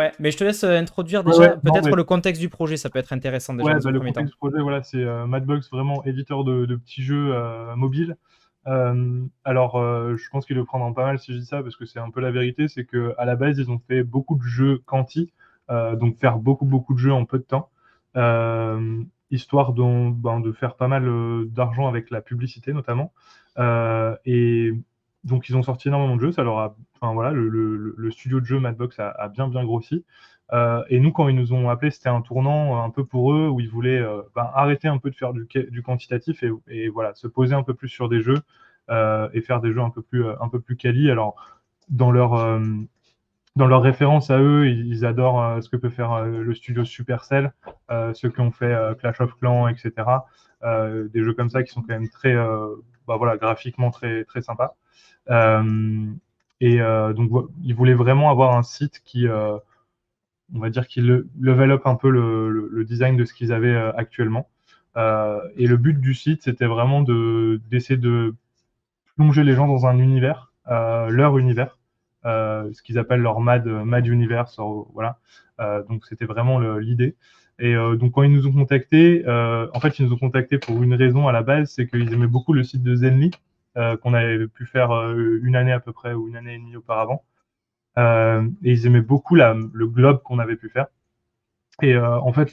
Ouais, mais je te laisse introduire Ouais, déjà ouais, non, peut-être mais le contexte du projet, ça peut être intéressant déjà ouais, dans un le premier temps. contexte du projet, voilà, c'est Madbox, vraiment éditeur de petits jeux mobiles. Alors, je pense qu'il le prendra pas mal si je dis ça, parce que c'est un peu la vérité, c'est que à la base, ils ont fait beaucoup de jeux quanti, donc faire beaucoup de jeux en peu de temps, histoire de faire pas mal d'argent avec la publicité notamment. Et donc, ils ont sorti énormément de jeux, ça leur a, enfin voilà, le studio de jeux Madbox a bien grossi. Et nous, quand ils nous ont appelé, c'était un tournant un peu pour eux où ils voulaient arrêter un peu de faire du quantitatif et voilà, se poser un peu plus sur des jeux et faire des jeux un peu plus quali. Alors, dans leur, euh, dans leur référence à eux, ils adorent ce que peut faire le studio Supercell, ceux qui ont fait Clash of Clans, etc. Des jeux comme ça qui sont quand même très, voilà, graphiquement très sympas. Euh, donc, ils voulaient vraiment avoir un site qui, on va dire qu'ils level up un peu le design de ce qu'ils avaient actuellement. Et le but du site, c'était vraiment d'essayer de plonger les gens dans un univers, leur univers, ce qu'ils appellent leur Mad Universe. Voilà. Donc c'était vraiment l'idée. Et donc quand ils nous ont contactés, en fait ils nous ont contactés pour une raison à la base, c'est qu'ils aimaient beaucoup le site de Zenly, qu'on avait pu faire une année à peu près ou une année et demie auparavant. Et ils aimaient beaucoup le globe qu'on avait pu faire. Et en fait,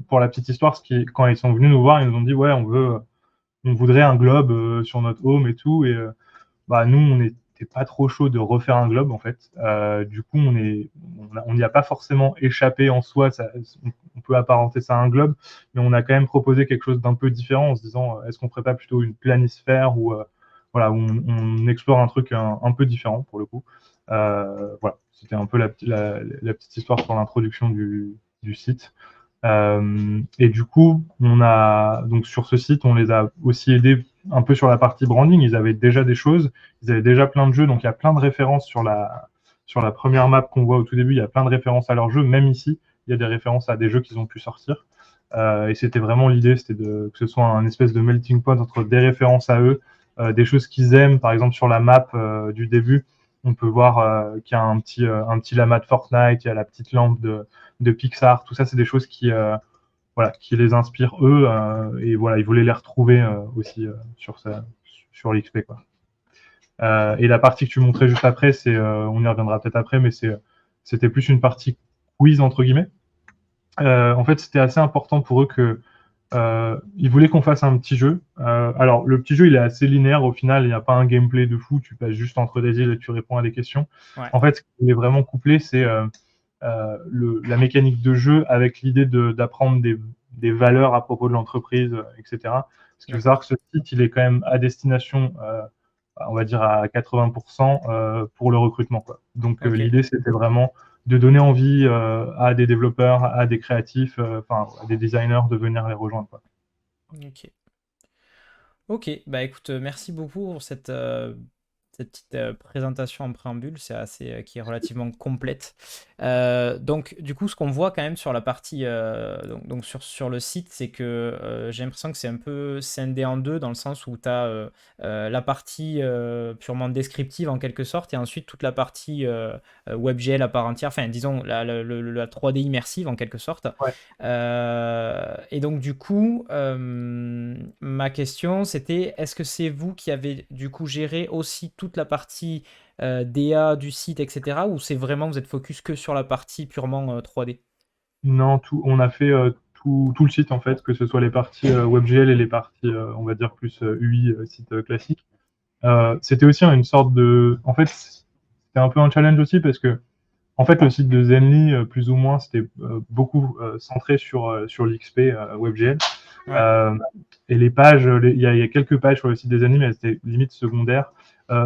pour la petite histoire, quand ils sont venus nous voir, ils nous ont dit ouais, on voudrait un globe sur notre home et tout. Et nous, on n'était pas trop chaud de refaire un globe en fait. Du coup, on n'y a pas forcément échappé en soi. On peut apparenter ça à un globe, mais on a quand même proposé quelque chose d'un peu différent en se disant est-ce qu'on ferait pas plutôt une planisphère ou voilà, où on explore un truc un peu différent pour le coup. Voilà, c'était un peu la petite histoire sur l'introduction du site. Et du coup, donc sur ce site, on les a aussi aidés un peu sur la partie branding. Ils avaient déjà des choses, ils avaient déjà plein de jeux, donc il y a plein de références sur la première map qu'on voit au tout début. Il y a plein de références à leurs jeux, même ici, il y a des références à des jeux qu'ils ont pu sortir. Et c'était vraiment l'idée, c'était que ce soit un espèce de melting pot entre des références à eux, des choses qu'ils aiment. Par exemple, sur la map du début, on peut voir qu'il y a un petit lama de Fortnite, il y a la petite lampe de Pixar. Tout ça, c'est des choses voilà, qui les inspirent eux. Et voilà, ils voulaient les retrouver aussi sur l'XP, quoi. Et la partie que tu montrais juste après, on y reviendra peut-être après, mais c'était plus une partie quiz entre guillemets. En fait, c'était assez important pour eux que ils voulaient qu'on fasse un petit jeu. Alors, le petit jeu, il est assez linéaire au final. Il n'y a pas un gameplay de fou. Tu passes juste entre des îles et tu réponds à des questions. Ouais. En fait, ce qui est vraiment couplé, c'est la mécanique de jeu avec l'idée d'apprendre des valeurs à propos de l'entreprise, etc. Parce qu'il faut savoir D'accord. que ce site, il est quand même à destination, on va dire à 80% pour le recrutement, quoi. Donc Ok. l'idée, c'était vraiment de donner envie à des développeurs, à des créatifs, enfin à des designers de venir les rejoindre, quoi. Ok. Ok, bah écoute, merci beaucoup pour cette petite présentation en préambule, c'est assez, qui est relativement complète. Donc, du coup, ce qu'on voit quand même sur la partie, donc sur le site, c'est que j'ai l'impression que c'est un peu scindé en deux, dans le sens où tu as la partie purement descriptive en quelque sorte, et ensuite toute la partie WebGL à part entière, enfin, disons la 3D immersive en quelque sorte. Ouais. Et donc du coup, ma question c'était, est-ce que c'est vous qui avez du coup géré aussi toute la partie DA du site, etc. Ou c'est vraiment vous êtes focus que sur la partie purement 3D? Non, on a fait tout le site en fait, que ce soit les parties WebGL et les parties, on va dire plus UI, site classique. C'était aussi une sorte en fait, c'était un peu un challenge aussi parce que en fait, le site de Zenly, plus ou moins, c'était beaucoup centré sur l'XP WebGL. Ouais, Euh, et les pages, il y a quelques pages sur le site des Zenly, mais elles étaient limite secondaires.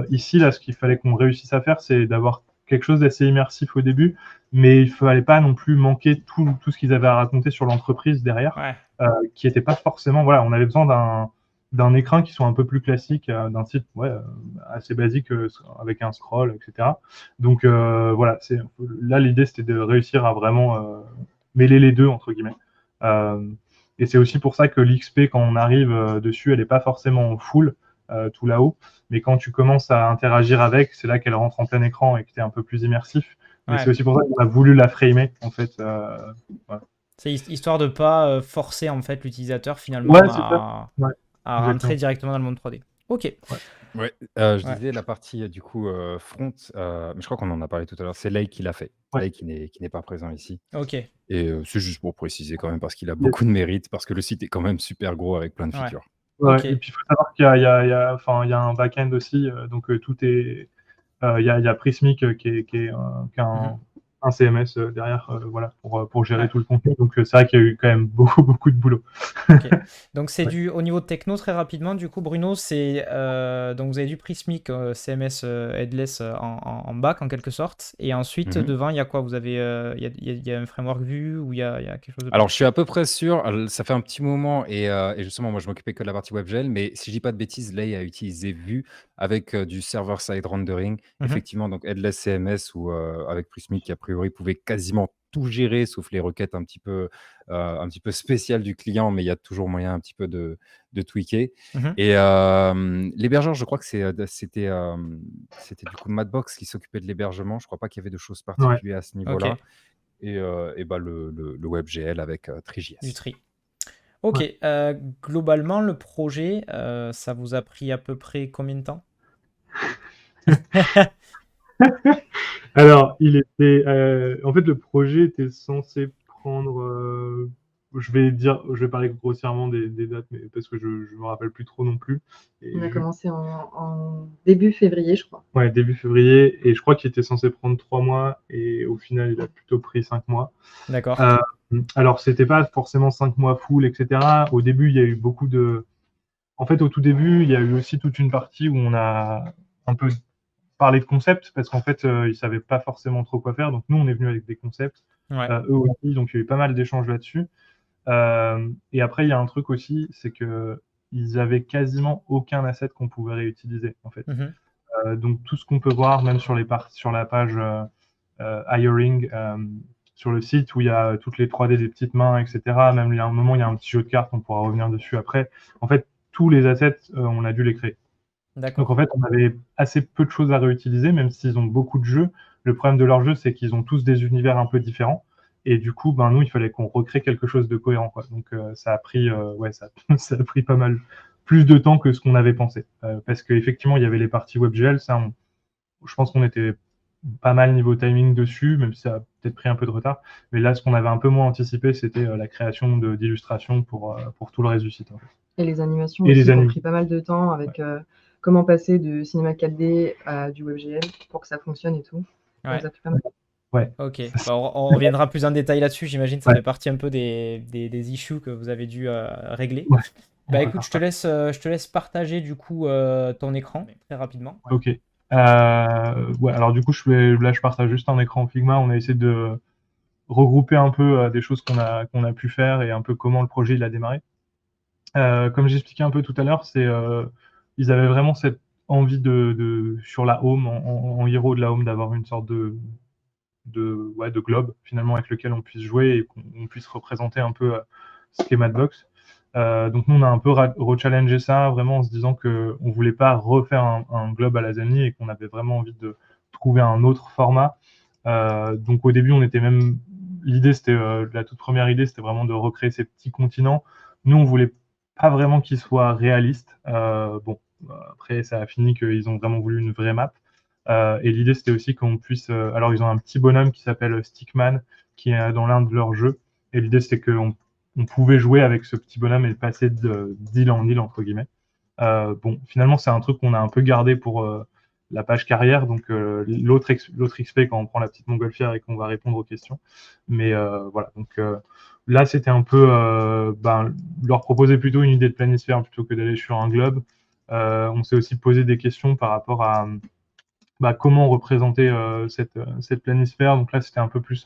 Ici, là, ce qu'il fallait qu'on réussisse à faire, c'est d'avoir quelque chose d'assez immersif au début, mais il fallait pas non plus manquer tout ce qu'ils avaient à raconter sur l'entreprise derrière, ouais, qui était pas forcément. Voilà, on avait besoin d'un écran qui soit un peu plus classique, d'un site ouais, assez basique avec un scroll, etc. Donc voilà, là l'idée c'était de réussir à vraiment mêler les deux entre guillemets. Euh, et c'est aussi pour ça que l'XP quand on arrive dessus, elle n'est pas forcément full tout là-haut, mais quand tu commences à interagir avec, c'est là qu'elle rentre en plein écran et que tu es un peu plus immersif. Mais c'est Ouais. aussi pour ça qu'on a voulu la framer, en fait. Voilà. C'est histoire de pas forcer en fait l'utilisateur Ouais, finalement c'est ça. Ouais, à rentrer exactement. directement dans le monde 3D. Ok. Ouais. Ouais, je Ouais. disais la partie, du coup, front, mais je crois qu'on en a parlé tout à l'heure, c'est Lei qui l'a fait. Ouais. Lei qui n'est pas présent ici Ok. et c'est juste pour préciser quand même parce qu'il a Yes. beaucoup de mérite, parce que le site est quand même super gros avec plein de Ouais. features. Ouais, Ok. et puis il faut savoir qu'il y a un back-end aussi, donc tout est. Il y a Prismic qui a Mhm. un CMS derrière, voilà, pour gérer Ouais. tout le contenu. Donc c'est vrai qu'il y a eu quand même beaucoup de boulot. Ok. Donc c'est Ouais. au niveau techno très rapidement. Du coup, Bruno, c'est donc vous avez du Prismic CMS headless en back en quelque sorte, et ensuite Mmh. devant il y a quoi? Vous avez il y a un framework Vue ou il y a quelque chose de Alors, je particulier? suis à peu près sûr, ça fait un petit moment et justement, moi, je m'occupais que de la partie WebGL, mais si je dis pas de bêtises, Lei a utilisé Vue avec, du server-side rendering. Mhm. Effectivement, donc headless CMS ou, avec Prismic qui a priori pouvait quasiment tout gérer sauf les requêtes un petit peu spéciales du client, mais il y a toujours moyen un petit peu de tweaker Mhm. et l'hébergeur, je crois que c'était du coup Madbox qui s'occupait de l'hébergement. Je crois pas qu'il y avait de choses Ouais. particulières à ce Ok. niveau-là et bah, le WebGL avec, Du Three.js. tri. Ok. Ouais. Globalement, le projet, ça vous a pris à peu près combien de temps? Alors, en fait, le projet était censé prendre. Je vais parler grossièrement des dates, mais parce que je me rappelle plus trop non plus. Et On a commencé en début février, je crois. Ouais, début février, et je crois qu'il était censé prendre 3 mois, et au final, il a plutôt pris 5 mois. D'accord. Alors, c'était pas forcément 5 mois full, etc. Au début, il y a eu beaucoup de. En fait, au tout début, il y a eu aussi toute une partie où on a un peu parlé de concept, parce qu'en fait, ils savaient pas forcément trop quoi faire. Donc, nous, on est venu avec des concepts, Ouais. eux aussi. Donc, il y a eu pas mal d'échanges là-dessus. Et après, il y a un truc aussi, c'est que ils avaient quasiment aucun asset qu'on pouvait réutiliser, en fait. Mhm. Donc, tout ce qu'on peut voir, même sur la page hiring, sur le site où il y a toutes les 3D des petites mains, etc. Même il y a un moment, il y a un petit jeu de cartes, on pourra revenir dessus après. En fait, tous les assets, on a dû les créer. Donc en D'accord. fait, on avait assez peu de choses à réutiliser, même s'ils ont beaucoup de jeux. Le problème de leurs jeux, c'est qu'ils ont tous des univers un peu différents. Et du coup, ben, nous, il fallait qu'on recrée quelque chose de cohérent, quoi. Donc ça a pris, ouais, ça a pris pas mal plus de temps que ce qu'on avait pensé. Parce qu'effectivement, il y avait les parties WebGL, je pense qu'on était pas mal niveau timing dessus, même si ça a peut-être pris un peu de retard. Mais là, ce qu'on avait un peu moins anticipé, c'était la création d'illustrations pour tout le reste du site, en fait. Et les animations Et les aussi qui ont animations. pris pas mal de temps avec comment passer de cinéma 4D à du WebGL pour que ça fonctionne et tout. Ça Ouais. nous a pris pas mal. Ouais. Ok. Bah, on reviendra plus en détail là-dessus. J'imagine que ça Ouais. fait partie un peu des issues que vous avez dû régler. Ouais. On Bah va écoute, faire ça. je te laisse partager du coup ton écran très rapidement. Ok. Ouais, alors du coup, là, je partage juste un écran Figma. On a essayé de regrouper un peu des choses qu'on a pu faire et un peu comment le projet il a démarré. Comme j'expliquais un peu tout à l'heure, ils avaient vraiment cette envie sur la home, en héros de la home, d'avoir une sorte ouais, de globe finalement avec lequel on puisse jouer et qu'on puisse représenter un peu ce qu'est Madbox. Donc nous, on a un peu rechallengé ça vraiment en se disant qu'on ne voulait pas refaire un globe à la Zany et qu'on avait vraiment envie de trouver un autre format. Donc au début, l'idée, c'était la toute première idée, c'était vraiment de recréer ces petits continents. Nous, on voulait pas vraiment qu'ils soient réalistes. Bon, après, ça a fini qu'ils ont vraiment voulu une vraie map. Et l'idée, c'était aussi qu'on puisse. Alors, ils ont un petit bonhomme qui s'appelle Stickman, qui est dans l'un de leurs jeux. Et l'idée, c'était qu'on pouvait jouer avec ce petit bonhomme et passer d'île en île, entre guillemets. Bon, finalement, c'est un truc qu'on a un peu gardé pour la page carrière, donc l'autre XP quand on prend la petite montgolfière et qu'on va répondre aux questions. Mais voilà, donc là, c'était un peu leur proposer plutôt une idée de planisphère plutôt que d'aller sur un globe. On s'est aussi posé des questions par rapport à comment représenter cette planisphère. Donc là, c'était un peu plus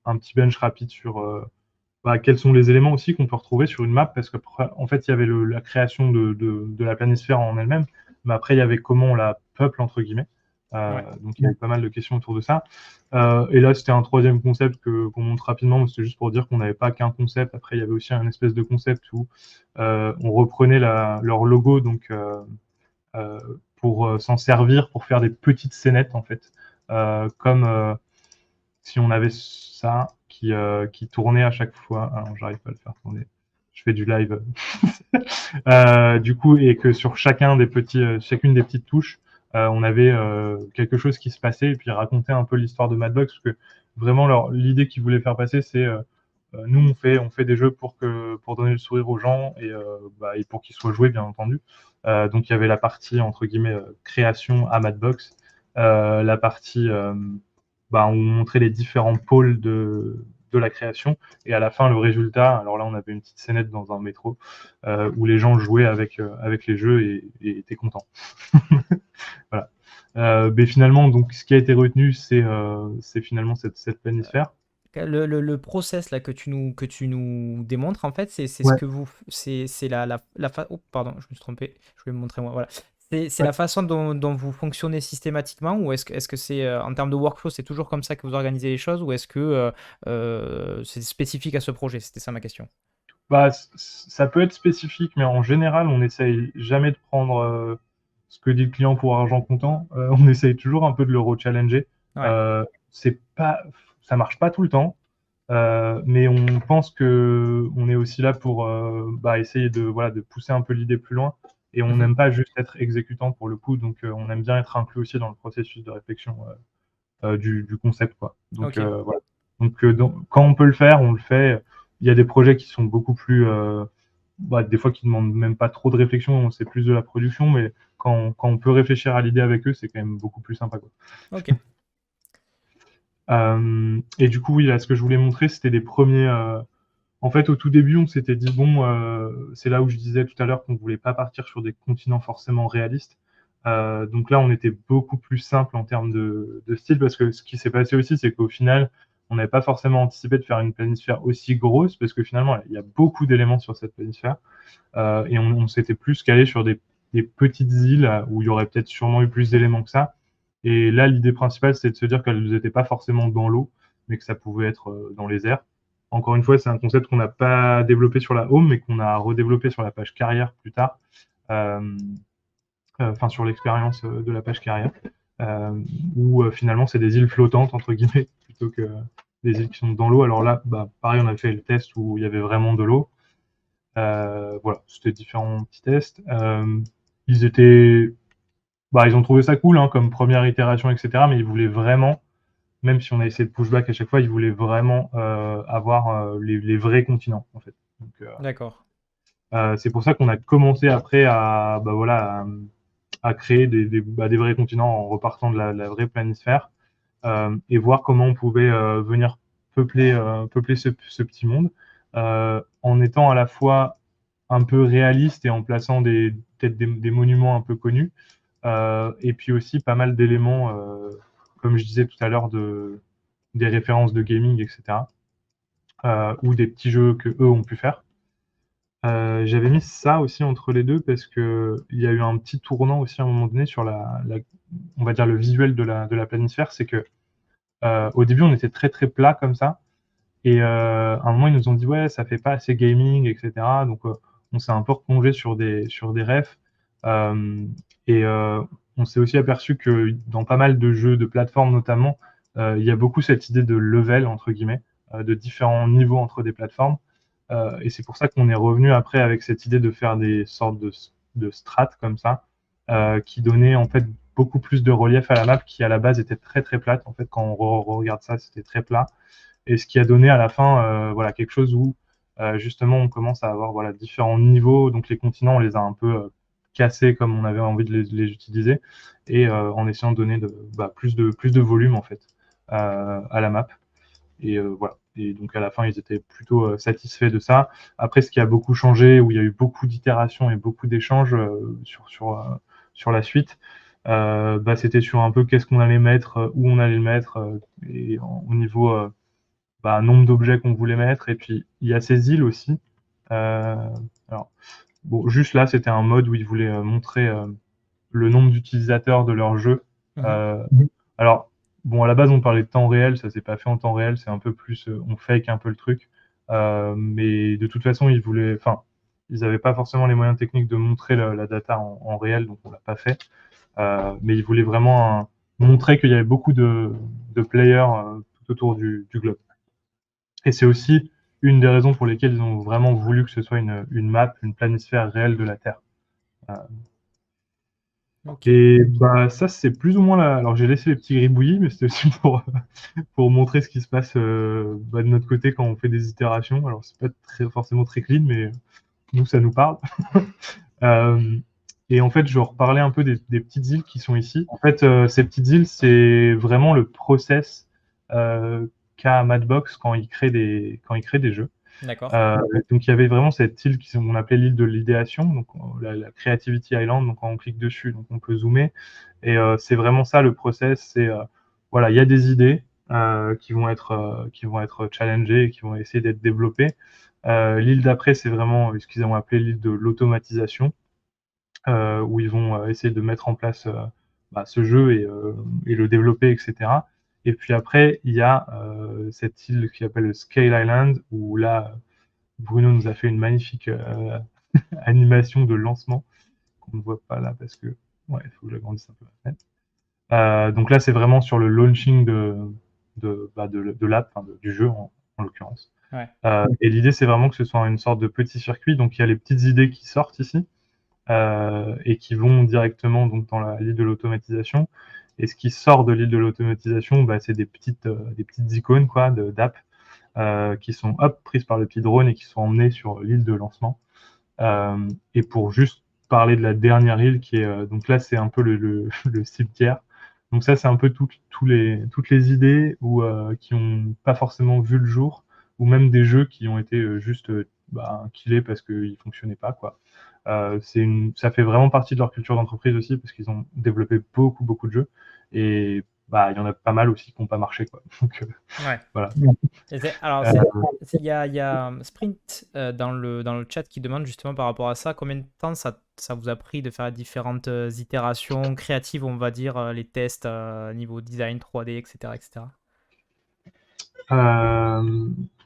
un petit bench rapide sur quels sont les éléments aussi qu'on peut retrouver sur une map, parce qu'en fait, il y avait la création de la planisphère en elle-même, mais après, il y avait comment on la peuple, entre guillemets. Ouais. Donc, il y avait pas mal de questions autour de ça. Et là, c'était un troisième concept qu'on montre rapidement, mais c'était juste pour dire qu'on n'avait pas qu'un concept. Après, il y avait aussi un espèce de concept où on reprenait leur logo, donc pour s'en servir pour faire des petites scénettes, en fait. Comme si on avait ça qui tournait à chaque fois. Alors, j'arrive pas à le faire tourner. Je fais du live. Du coup, et que sur chacune des petites touches, on avait quelque chose qui se passait et puis raconter un peu l'histoire de Madbox, parce que vraiment l'idée qu'ils voulaient faire passer, c'est nous on fait des jeux pour donner le sourire aux gens et pour qu'ils soient joués bien entendu. Donc il y avait la partie entre guillemets création à Madbox, la partie on montrait les différents pôles de la création et à la fin le résultat. Alors là on avait une petite scénette dans un métro où les gens jouaient avec les jeux et étaient contents. Voilà. Mais finalement, donc, ce qui a été retenu, c'est finalement cette planisphère. Le process là que tu nous démontres, en fait, c'est ce Ouais, que c'est oh, pardon, je me suis trompé, je voulais me montrer moi, voilà. C'est ouais. la façon dont vous fonctionnez systématiquement, ou est-ce que c'est, en termes de workflow, c'est toujours comme ça que vous organisez les choses, ou est-ce que c'est spécifique à ce projet? C'était ça ma question. Ça peut être spécifique, mais en général, on n'essaye jamais de prendre ce que dit le client pour argent comptant. On essaye toujours un peu de le re-challenger. Ouais, Euh, c'est pas, ça marche pas tout le temps, mais on pense que on est aussi là pour essayer de pousser un peu l'idée plus loin. Et on mhm, n'aime pas juste être exécutant pour le coup, donc on aime bien être inclus aussi dans le processus de réflexion du concept, quoi. Donc ok, voilà. Donc quand on peut le faire, on le fait. Il y a des projets qui sont beaucoup plus, des fois qui demandent même pas trop de réflexion, c'est plus de la production, mais quand on peut réfléchir à l'idée avec eux, c'est quand même beaucoup plus sympa, quoi. ok, Et du coup, oui, là, ce que je voulais montrer, c'était des premiers. En fait, au tout début, on s'était dit, bon, c'est là où je disais tout à l'heure qu'on voulait pas partir sur des continents forcément réalistes. Donc là, on était beaucoup plus simple en termes de style, parce que ce qui s'est passé aussi, c'est qu'au final, on n'avait pas forcément anticipé de faire une planisphère aussi grosse, parce que finalement, il y a beaucoup d'éléments sur cette planisphère. Et on s'était plus calé sur des petites îles où il y aurait peut-être sûrement eu plus d'éléments que ça. Et là, l'idée principale, c'est de se dire qu'elles n'étaient pas forcément dans l'eau, mais que ça pouvait être dans les airs. Encore une fois, c'est un concept qu'on n'a pas développé sur la home, mais qu'on a redéveloppé sur la page carrière plus tard, euh, enfin sur l'expérience de la page carrière, où finalement c'est des îles flottantes entre guillemets plutôt que des îles qui sont dans l'eau. Alors là, pareil, on a fait le test où il y avait vraiment de l'eau. Voilà, c'était différents petits tests. Ils étaient, ils ont trouvé ça cool hein, comme première itération, etc. Mais ils voulaient vraiment, même si on a essayé de pushback à chaque fois, ils voulaient vraiment avoir les vrais continents en fait. Donc, d'accord. c'est pour ça qu'on a commencé après à créer des vrais continents en repartant de la vraie planisphère et voir comment on pouvait venir peupler ce petit monde en étant à la fois un peu réaliste et en plaçant peut-être des monuments un peu connus et puis aussi pas mal d'éléments, comme je disais tout à l'heure, des références de gaming, etc. Ou des petits jeux que eux ont pu faire. J'avais mis ça aussi entre les deux parce que il y a eu un petit tournant aussi à un moment donné sur on va dire le visuel de la planisphère, c'est que au début on était très très plat comme ça et à un moment ils nous ont dit ouais ça fait pas assez gaming etc. Donc on s'est un peu replongé sur des refs euh, et on s'est aussi aperçu que dans pas mal de jeux de plateforme notamment il y a beaucoup cette idée de level entre guillemets de différents niveaux entre des plateformes et c'est pour ça qu'on est revenu après avec cette idée de faire des sortes de strates comme ça, qui donnaient en fait beaucoup plus de relief à la map qui à la base était très très plate. En fait, quand on regarde ça, c'était très plat. Et ce qui a donné à la fin voilà, quelque chose où justement on commence à avoir voilà, différents niveaux. Donc les continents, on les a un peu cassés comme on avait envie de les utiliser et en essayant de donner plus de volume en fait à la map. Et voilà. Et donc à la fin, ils étaient plutôt satisfaits de ça. Après, ce qui a beaucoup changé, où il y a eu beaucoup d'itérations et beaucoup d'échanges sur la suite, c'était sur un peu qu'est-ce qu'on allait mettre, où on allait le mettre, et au niveau nombre d'objets qu'on voulait mettre. Et puis il y a ces îles aussi. Euh, alors, bon, juste là, c'était un mode où ils voulaient montrer le nombre d'utilisateurs de leur jeu. Mhm. Alors, bon, à la base, on parlait de temps réel, ça s'est pas fait en temps réel, c'est un peu plus, on fake un peu le truc. Mais de toute façon, ils n'avaient pas forcément les moyens techniques de montrer la data en réel, donc on l'a pas fait. Mais ils voulaient vraiment montrer qu'il y avait beaucoup de players autour du globe. Et c'est aussi une des raisons pour lesquelles ils ont vraiment voulu que ce soit une map, une planisphère réelle de la Terre. Ok. Et bah ça c'est plus ou moins là. Alors j'ai laissé les petits gribouillis, mais c'était aussi pour montrer ce qui se passe de notre côté quand on fait des itérations. Alors c'est pas forcément très clean, mais nous ça nous parle. Et en fait, je reparlais un peu des petites îles qui sont ici. En fait, ces petites îles, c'est vraiment le process qu'a Madbox quand il crée des jeux. D'accord. Donc il y avait vraiment cette île qu'on appelait l'île de l'idéation, donc la Creativity Island. Donc quand on clique dessus, donc on peut zoomer. Et c'est vraiment ça le process. C'est voilà, il y a des idées qui vont être challengées et qui vont essayer d'être développées. L'île d'après, c'est vraiment ce qu'ils ont appelé l'île de l'automatisation, où ils vont essayer de mettre en place ce jeu et le développer, etc. Et puis après, il y a cette île qui s'appelle Scale Island, où là, Bruno nous a fait une magnifique animation de lancement, qu'on ne voit pas là parce que, ouais, il faut que j'agrandisse un peu la fenêtre. Donc là, c'est vraiment sur le launching de l'app, du jeu en l'occurrence. Ouais. Et l'idée, c'est vraiment que ce soit une sorte de petit circuit. Donc il y a les petites idées qui sortent ici. Et qui vont directement donc dans l'île de l'automatisation. Et ce qui sort de l'île de l'automatisation, bah, c'est des petites icônes quoi, d'app qui sont prises par le petit drone et qui sont emmenées sur l'île de lancement. Et pour juste parler de la dernière île qui est donc là c'est un peu le cimetière. Donc ça c'est un peu toutes les idées qui ont pas forcément vu le jour, ou même des jeux qui ont été juste killés parce qu'ils fonctionnaient pas quoi. Ça fait vraiment partie de leur culture d'entreprise aussi, parce qu'ils ont développé beaucoup de jeux, et il y en a pas mal aussi qui n'ont pas marché quoi. Donc Ouais. voilà. Alors, Euh, il y a Sprint dans le chat qui demande justement par rapport à ça, combien de temps ça vous a pris de faire différentes itérations créatives, on va dire, les tests niveau design 3D, etc. etc.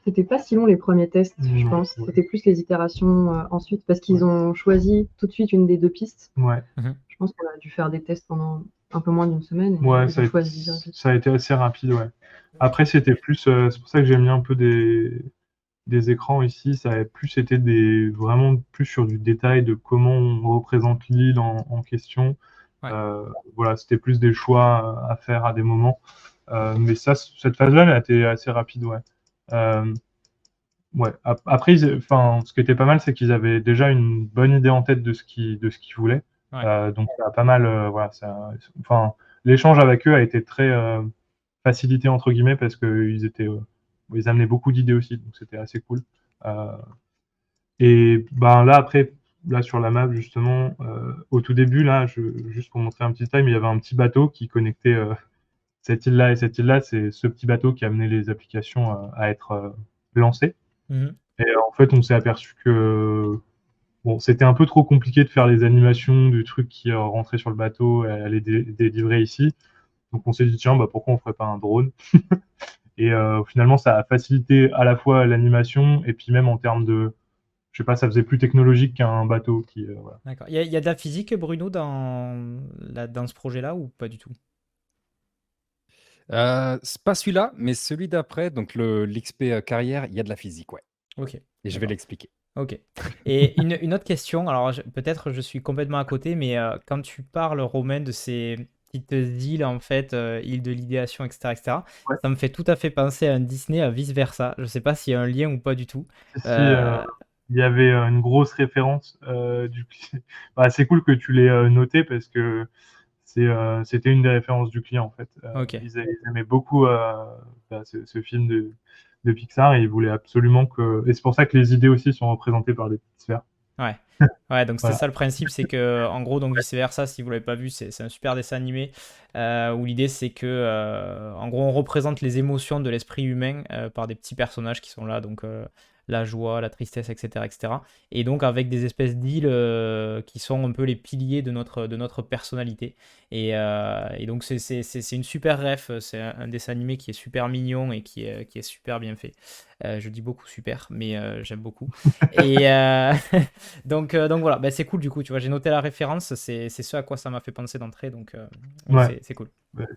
C'était pas si long les premiers tests, je pense. Ouais. C'était plus les itérations ensuite, parce qu'ils ont choisi tout de suite une des deux pistes. Ouais. Je pense qu'on a dû faire des tests pendant un peu moins d'une semaine. Et Ouais, ils ont choisi direct. ça a été assez rapide, ouais. Après, c'était plus, c'est pour ça que j'ai mis un peu des écrans ici. Ça a plus été vraiment plus sur du détail de comment on représente l'île en question. Ouais. Voilà, c'était plus des choix à faire à des moments. Mais cette phase-là, elle a été assez rapide, ouais. Ouais. Après, ce qui était pas mal, c'est qu'ils avaient déjà une bonne idée en tête de ce qu'ils voulaient. Ouais. Donc ça a pas mal, voilà, l'échange avec eux a été très facilité entre guillemets, parce que ils amenaient beaucoup d'idées aussi, donc c'était assez cool. Et là après, là sur la map justement, au tout début là, juste pour montrer un petit détail, mais il y avait un petit bateau qui connectait cette île-là et cette île-là. C'est ce petit bateau qui a amené les applications à être lancées. Mhm. Et en fait, on s'est aperçu que bon, c'était un peu trop compliqué de faire les animations du truc qui rentrait sur le bateau et allait délivrer ici. Donc on s'est dit, tiens, pourquoi on ferait pas un drone? Et finalement, ça a facilité à la fois l'animation, et puis même en termes de, je sais pas, ça faisait plus technologique qu'un bateau voilà. D'accord. Il y a de la physique, Bruno, dans ce projet-là, ou pas du tout? C'est pas celui-là, mais celui d'après, donc l'XP carrière, il y a de la physique, ouais. Ok. Et je vais D'accord. l'expliquer. Ok. Et une autre question, alors peut-être je suis complètement à côté, mais quand tu parles, Romain, de ces petites îles, en fait, îles de l'idéation, etc., etc., Ouais. ça me fait tout à fait penser à un Disney, à vice-versa. Je sais pas s'il y a un lien ou pas du tout. Si, il y avait une grosse référence c'est cool que tu l'aies noté, parce que c'était une des références du client en fait. Ok. Ils aimaient beaucoup ce film de Pixar, et ils voulaient absolument et c'est pour ça que les idées aussi sont représentées par des petites sphères. Ouais. Ouais, donc c'est Voilà. ça le principe, c'est que en gros, donc vice versa, si vous l'avez pas vu, c'est un super dessin animé où l'idée c'est que en gros on représente les émotions de l'esprit humain par des petits personnages qui sont là, donc la joie, la tristesse, etc., etc. Et donc avec des espèces d'îles qui sont un peu les piliers de notre personnalité. Et donc c'est une super ref, c'est un dessin animé qui est super mignon et qui est super bien fait. Je dis beaucoup super, mais j'aime beaucoup. Et donc voilà, c'est cool du coup, tu vois, j'ai noté la référence, c'est ce à quoi ça m'a fait penser d'entrée, donc Ouais. c'est cool.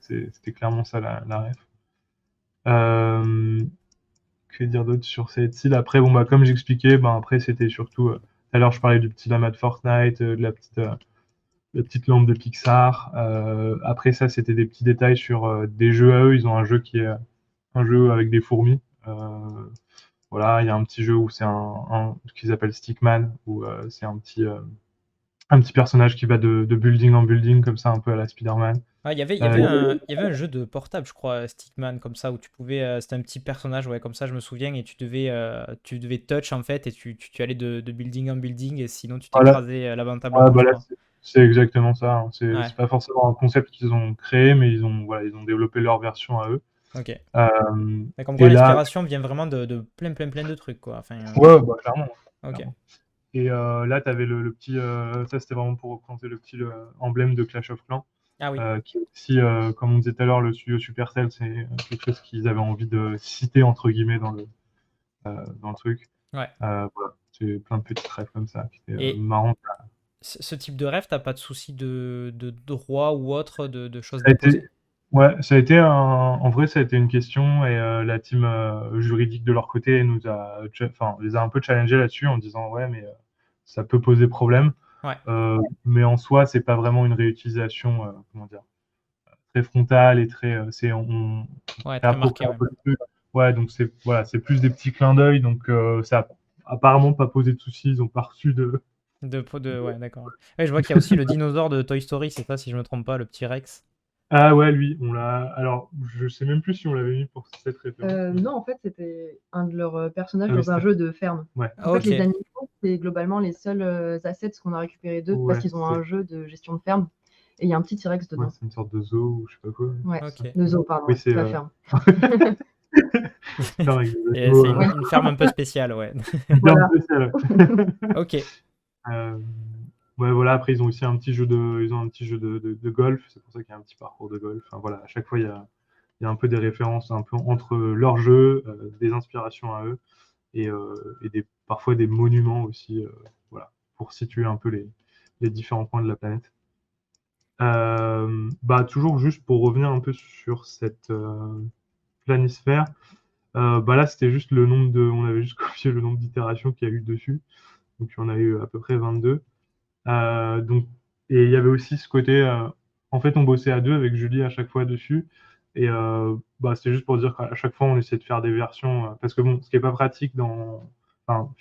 C'était clairement ça la ref. Euh, que dire d'autre sur cette île? Après, bon, bah, comme j'expliquais, bah, après, c'était surtout, tout à l'heure, je parlais du petit lama de Fortnite, de la petite lampe de Pixar. Après ça, c'était des petits détails sur des jeux à eux. Ils ont un jeu qui est un jeu avec des fourmis. Voilà, il y a un petit jeu où c'est qu'ils appellent Stickman, où c'est un petit personnage qui va de building en building, comme ça, un peu à la Spider-Man. Ah, il y avait un jeu de portable, je crois, Stickman, comme ça, où tu pouvais. C'était un petit personnage, ouais, comme ça, je me souviens, et tu devais touch, en fait, et tu allais de building en building, et sinon, tu Voilà, t'écrasais ouais, lamentablement, bah je là, crois. c'est exactement ça, hein. Ouais, C'est pas forcément un concept qu'ils ont créé, mais voilà, ils ont développé leur version à eux. ok. Euh, Mais comme quoi, et là, l'inspiration vient vraiment de plein de trucs, quoi. Enfin, ouais, bah, clairement, ok. clairement. Et là, tu avais le petit, ça c'était vraiment pour représenter le petit emblème de Clash of Clans, Ah oui, qui est aussi, comme on disait tout à l'heure, le studio Supercell, c'est quelque chose qu'ils avaient envie de citer entre guillemets dans le truc. ouais. Voilà, c'est plein de petits rêves comme ça, qui étaient Et marrants. ce type de rêve, t'as pas de souci de droit ou autre, de choses Ça a été, déposées? ouais, en vrai, ça a été une question et la team juridique de leur côté enfin, les a un peu challengés là-dessus en disant ouais, mais ça peut poser problème. Ouais, Mais en soi, c'est pas vraiment une réutilisation, comment dire, très frontale et très, on ouais, très marqué, réapproprie un ouais. peu le truc. Ouais, donc c'est voilà, c'est plus des petits clins d'œil, donc ça a apparemment pas posé de soucis, ils ont pas reçu de. Ouais, d'accord. Ouais, je vois qu'il y a aussi le dinosaure de Toy Story, c'est ça, si je me trompe pas, le petit Rex. Ah ouais, lui, on l'a. Alors, je sais même plus si on l'avait mis pour cette référence. Non, en fait, c'était un de leurs personnages Ah oui, dans un c'était. jeu de ferme. Ouais, En fait, Ok, les animaux, c'est globalement les seuls assets qu'on a récupérés d'eux parce ouais, qu'ils ont un jeu de gestion de ferme et il y a un petit T-Rex ouais, dedans. c'est une sorte de zoo ou je sais pas quoi. Ouais, C'est ça. ok. de zoo, pardon, Oui, ouais, c'est. la ferme. Faire avec des Et animaux, c'est une ferme un peu spéciale, ouais. bien Voilà. spécial. Ok. Euh, ouais, voilà. Après, ils ont aussi ils ont un petit jeu de golf. C'est pour ça qu'il y a un petit parcours de golf. Enfin, voilà, à chaque fois, il y a un peu des références, un peu entre leurs jeux, des inspirations à eux et parfois des monuments aussi. Voilà, pour situer un peu les différents points de la planète. Bah, toujours juste pour revenir un peu sur cette planisphère, bah là c'était juste on avait juste copié le nombre d'itérations qu'il y a eu dessus, donc on a eu à peu près 22. Donc, et il y avait aussi ce côté, en fait on bossait à deux avec Julie à chaque fois dessus, et bah, c'était juste pour dire qu'à chaque fois on essaie de faire des versions, parce que bon, ce qui est pas pratique enfin,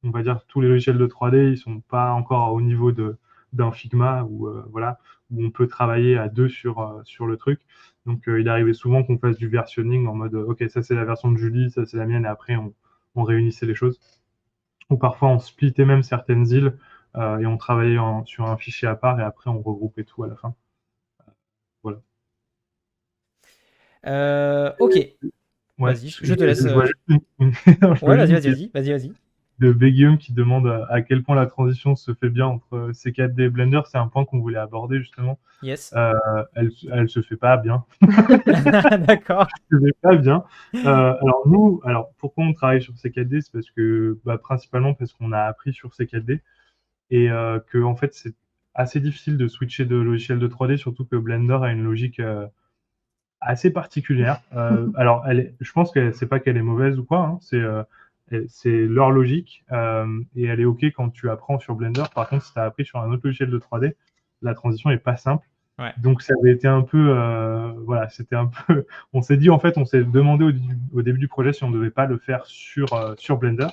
on va dire tous les logiciels de 3D, ils sont pas encore au niveau d'un Figma où voilà, où on peut travailler à deux sur le truc. Donc il arrivait souvent qu'on fasse du versionning en mode OK, ça c'est la version de Julie, ça c'est la mienne et après on réunissait les choses. Ou parfois on splittait même certaines îles et on travaillait sur un fichier à part et après on regroupait tout à la fin. Voilà. Ok. Ouais, Vas-y, je te laisse. je vois juste je vois Ouais, juste vas-y, une vas-y, question vas-y, vas-y, vas-y. de Begum qui demande à quel point la transition se fait bien entre C4D et Blender. C'est un point qu'on voulait aborder justement. Yes. Elle se fait pas bien. D'accord. Elle se fait pas bien. Alors nous, pourquoi on travaille sur C4D? C'est parce que, bah, principalement parce qu'on a appris sur C4D et que en fait c'est assez difficile de switcher de logiciel de 3D, surtout que Blender a une logique assez particulière. Alors, je pense que c'est pas qu'elle est mauvaise ou quoi, hein, c'est leur logique et elle est OK quand tu apprends sur Blender. Par contre, si tu as appris sur un autre logiciel de 3D, la transition est pas simple. Ouais. Donc, ça avait été un peu, voilà, c'était un peu. On s'est dit en fait, on s'est demandé au début du projet si on ne devait pas le faire sur Blender.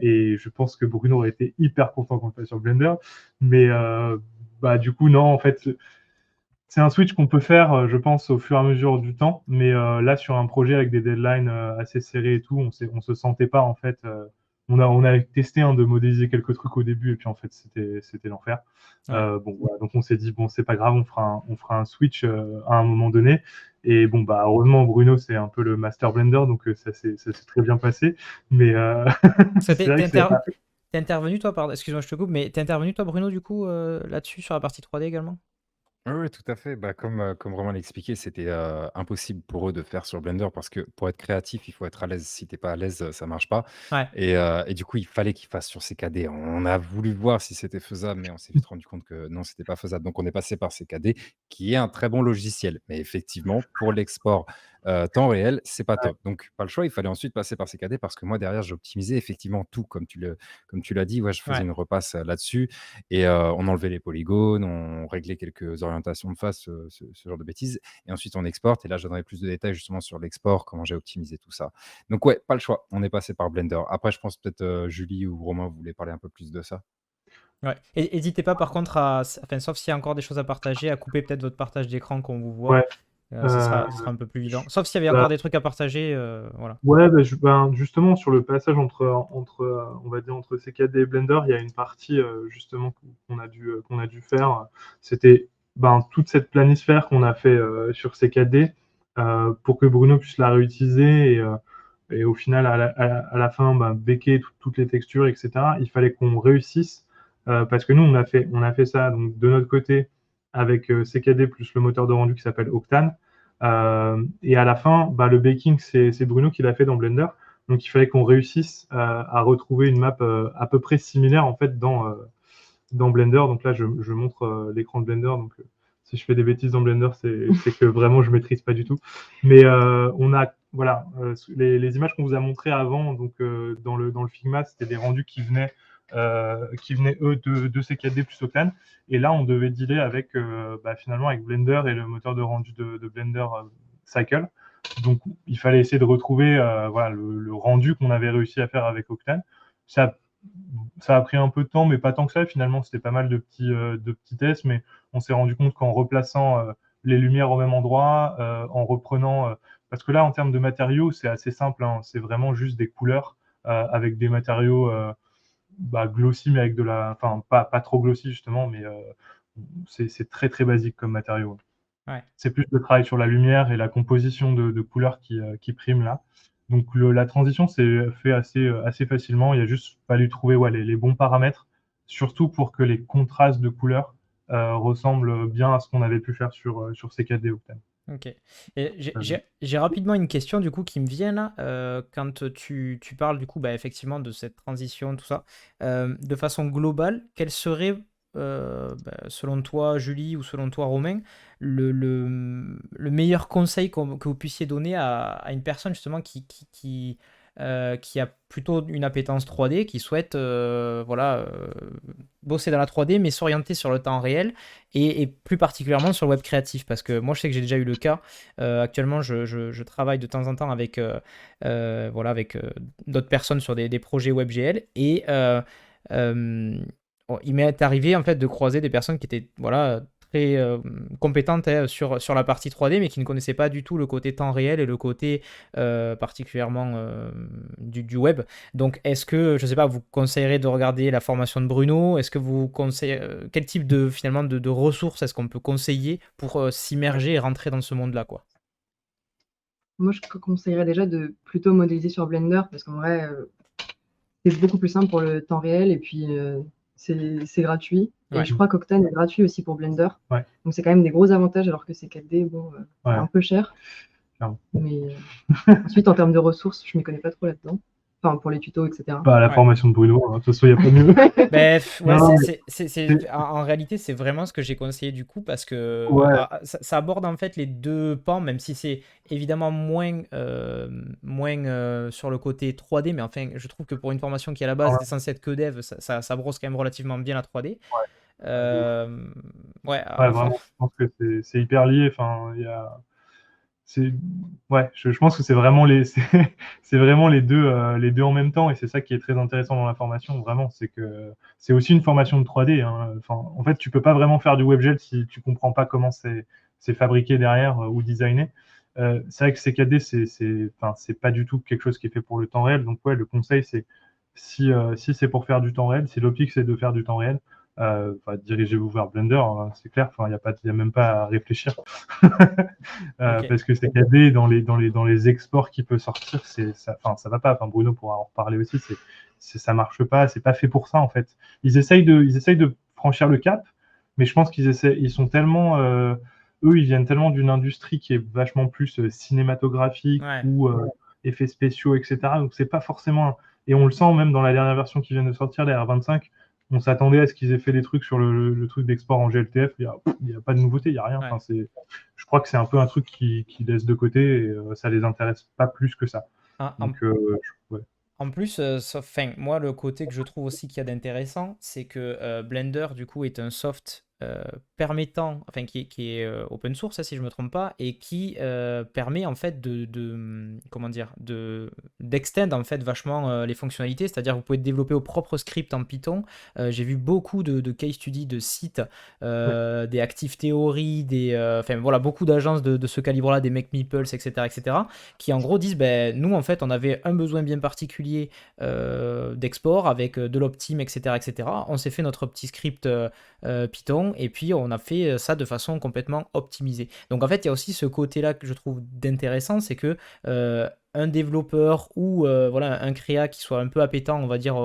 Et je pense que Bruno aurait été hyper content qu'on le fasse sur Blender, mais bah du coup non, en fait, c'est un switch qu'on peut faire, je pense, au fur et à mesure du temps. Mais là, sur un projet avec des deadlines assez serrés et tout, on se sentait pas, en fait. On a testé de modéliser quelques trucs au début, et puis en fait, c'était l'enfer. Ouais. Bon, voilà, donc on s'est dit, bon, c'est pas grave, on fera un switch à un moment donné. Et bon, bah, heureusement, Bruno, c'est un peu le master blender, donc ça s'est très bien passé. Mais Parce que c'est vrai que c'est pas. t'es intervenu, toi, pardon, excuse-moi, je te coupe, mais t'es intervenu, toi, Bruno, du coup, là-dessus, sur la partie 3D également? Oui, oui, tout à fait. Bah, comme Romain l'expliquait, c'était impossible pour eux de faire sur Blender parce que pour être créatif, il faut être à l'aise. Si t'es pas à l'aise, ça marche pas. Ouais. Et du coup, il fallait qu'ils fassent sur CKD. On a voulu voir si c'était faisable, mais on s'est vite rendu compte que non, c'était pas faisable. Donc, on est passé par CKD, qui est un très bon logiciel. Mais effectivement, pour l'export temps réel, c'est pas Ouais. top. Donc pas le choix, il fallait ensuite passer par CKD parce que moi derrière j'optimisais effectivement tout comme tu l'as dit, ouais, je faisais Ouais. une repasse, là-dessus et on enlevait les polygones, on réglait quelques orientations de face, ce genre de bêtises et ensuite on exporte et là je donnerai plus de détails justement sur l'export, comment j'ai optimisé tout ça. Donc ouais, pas le choix, on est passé par Blender. Après je pense peut-être, Julie ou Romain, vous voulez parler un peu plus de ça? Ouais. Et n'hésitez pas par contre enfin, sauf s'il y a encore des choses à partager, à couper peut-être votre partage d'écran qu'on vous voit. Ouais. Ce sera un peu plus évident. je- Sauf s'il y avait bah, encore des trucs à partager, voilà. ouais, justement, sur le passage on va dire, entre CKD et Blender, il y a une partie justement qu'on a dû faire. C'était toute cette planisphère qu'on a fait sur CKD pour que Bruno puisse la réutiliser et au final, à la fin, béquer toutes les textures, etc. Il fallait qu'on réussisse parce que nous, on a fait ça donc, de notre côté avec CKD plus le moteur de rendu qui s'appelle Octane. Et à la fin, le baking, c'est Bruno qui l'a fait dans Blender. Donc il fallait qu'on réussisse à retrouver une map à peu près similaire en fait dans Blender. Donc là, je montre l'écran de Blender. Donc si je fais des bêtises dans Blender, c'est que vraiment je maîtrise pas du tout. Mais on a voilà les images qu'on vous a montrées avant, donc dans le Figma, c'était des rendus qui venaient eux de CKD plus Octane. Et là, on devait dealer avec finalement avec Blender et le moteur de rendu de Blender Cycle. Donc, il fallait essayer de retrouver voilà, le rendu qu'on avait réussi à faire avec Octane. Ça, ça a pris un peu de temps, mais pas tant que ça. Finalement, c'était pas mal de petits tests, mais on s'est rendu compte qu'en replaçant les lumières au même endroit, en reprenant. Parce que là, en termes de matériaux, c'est assez simple. Hein, c'est vraiment juste des couleurs avec des matériaux glossy, mais avec de la. Enfin, pas trop glossy, justement, mais c'est très, très basique comme matériau. Ouais. C'est plus le travail sur la lumière et la composition de couleurs qui prime là. Donc la transition s'est fait assez facilement. Il a juste fallu trouver les bons paramètres, surtout pour que les contrastes de couleurs ressemblent bien à ce qu'on avait pu faire sur CKD Octane. Ok. Et j'ai rapidement une question du coup qui me vient là. Quand tu parles du coup effectivement de cette transition, tout ça, de façon globale, quel serait, selon toi Julie ou selon toi Romain, le meilleur conseil que vous puissiez donner à une personne justement qui a plutôt une appétence 3D, qui souhaite voilà, bosser dans la 3D mais s'orienter sur le temps réel et plus particulièrement sur le web créatif, parce que moi je sais que j'ai déjà eu le cas. Actuellement je travaille de temps en temps avec, voilà, avec d'autres personnes sur des projets WebGL et il m'est arrivé en fait de croiser des personnes qui étaient voilà, très compétentes sur la partie 3D mais qui ne connaissaient pas du tout le côté temps réel et le côté particulièrement du web. Donc, est-ce que, je sais pas, vous conseillerez de regarder la formation de Bruno? Est-ce que vous conseillez, quel type de, finalement, de ressources est-ce qu'on peut conseiller pour s'immerger et rentrer dans ce monde-là, quoi? Moi, je conseillerais déjà de plutôt modéliser sur Blender parce qu'en vrai, c'est beaucoup plus simple pour le temps réel et puis c'est gratuit. Et Ouais. je crois qu'Octane est gratuit aussi pour Blender. Ouais. Donc, c'est quand même des gros avantages alors que c'est 4D, bon, c'est Ouais. un peu cher. Clairement. Mais ensuite, en termes de ressources, je ne m'y connais pas trop là-dedans. Enfin, pour les tutos, etc. La Ouais. formation de Bruno, hein, de toute façon, il n'y a pas mieux. Ouais, Non, en réalité, c'est vraiment ce que j'ai conseillé du coup, parce que ouais, ça aborde en fait les deux pans, même si c'est évidemment moins sur le côté 3D, mais enfin, je trouve que pour une formation qui à la base ouais, était censée être que dev, ça brosse quand même relativement bien la 3D. de ouf. Ouais, Ouais, enfin, vraiment, je pense que c'est hyper lié. Enfin, il y a. C'est ouais, je pense que c'est vraiment c'est vraiment les deux en même temps et c'est ça qui est très intéressant dans la formation vraiment, c'est que c'est aussi une formation de 3D, hein. Enfin, en fait, tu peux pas vraiment faire du WebGL si tu comprends pas comment c'est fabriqué derrière ou designé. C'est vrai que CKD c'est pas du tout quelque chose qui est fait pour le temps réel. Donc ouais, le conseil c'est si c'est pour faire du temps réel, si l'optique c'est de faire du temps réel, dirigez-vous vers Blender, hein, c'est clair. Enfin, il y a même pas à réfléchir. ok. Parce que CKD dans les exports qui peut sortir, ça va pas. Enfin, Bruno pourra en reparler aussi. Ça marche pas. C'est pas fait pour ça en fait. Ils essayent de franchir le cap, mais je pense ils sont tellement, eux, ils viennent tellement d'une industrie qui est vachement plus cinématographique Ouais. ou effets spéciaux, etc. Donc c'est pas forcément. Et on le sent même dans la dernière version qui vient de sortir, la R25. on s'attendait à ce qu'ils aient fait des trucs sur le truc d'export en GLTF. Il y a pas de nouveauté, il y a rien. Ouais. Enfin, je crois que c'est un peu un truc qui laisse de côté et ça les intéresse pas plus que ça. En, en Donc, ouais. En plus, moi, le côté que je trouve aussi qu'il y a d'intéressant, c'est que Blender, du coup, est un soft permettant, enfin, qui est open source, hein, si je ne me trompe pas, et qui permet, en fait, comment dire, d'extend, en fait, vachement les fonctionnalités. C'est-à-dire, vous pouvez développer vos propres scripts en Python. J'ai vu beaucoup de case studies de sites, Ouais. des Active Theory, enfin, voilà, beaucoup d'agences de ce calibre-là, des Make Meeples, etc., qui en gros disent, ben, nous en fait on avait un besoin bien particulier d'export avec de l'optime, etc. On s'est fait notre petit script Python et puis on a fait ça de façon complètement optimisée. Donc en fait il y a aussi ce côté-là que je trouve d'intéressant, c'est que un développeur ou voilà, un créa qui soit un peu appétant, on va dire,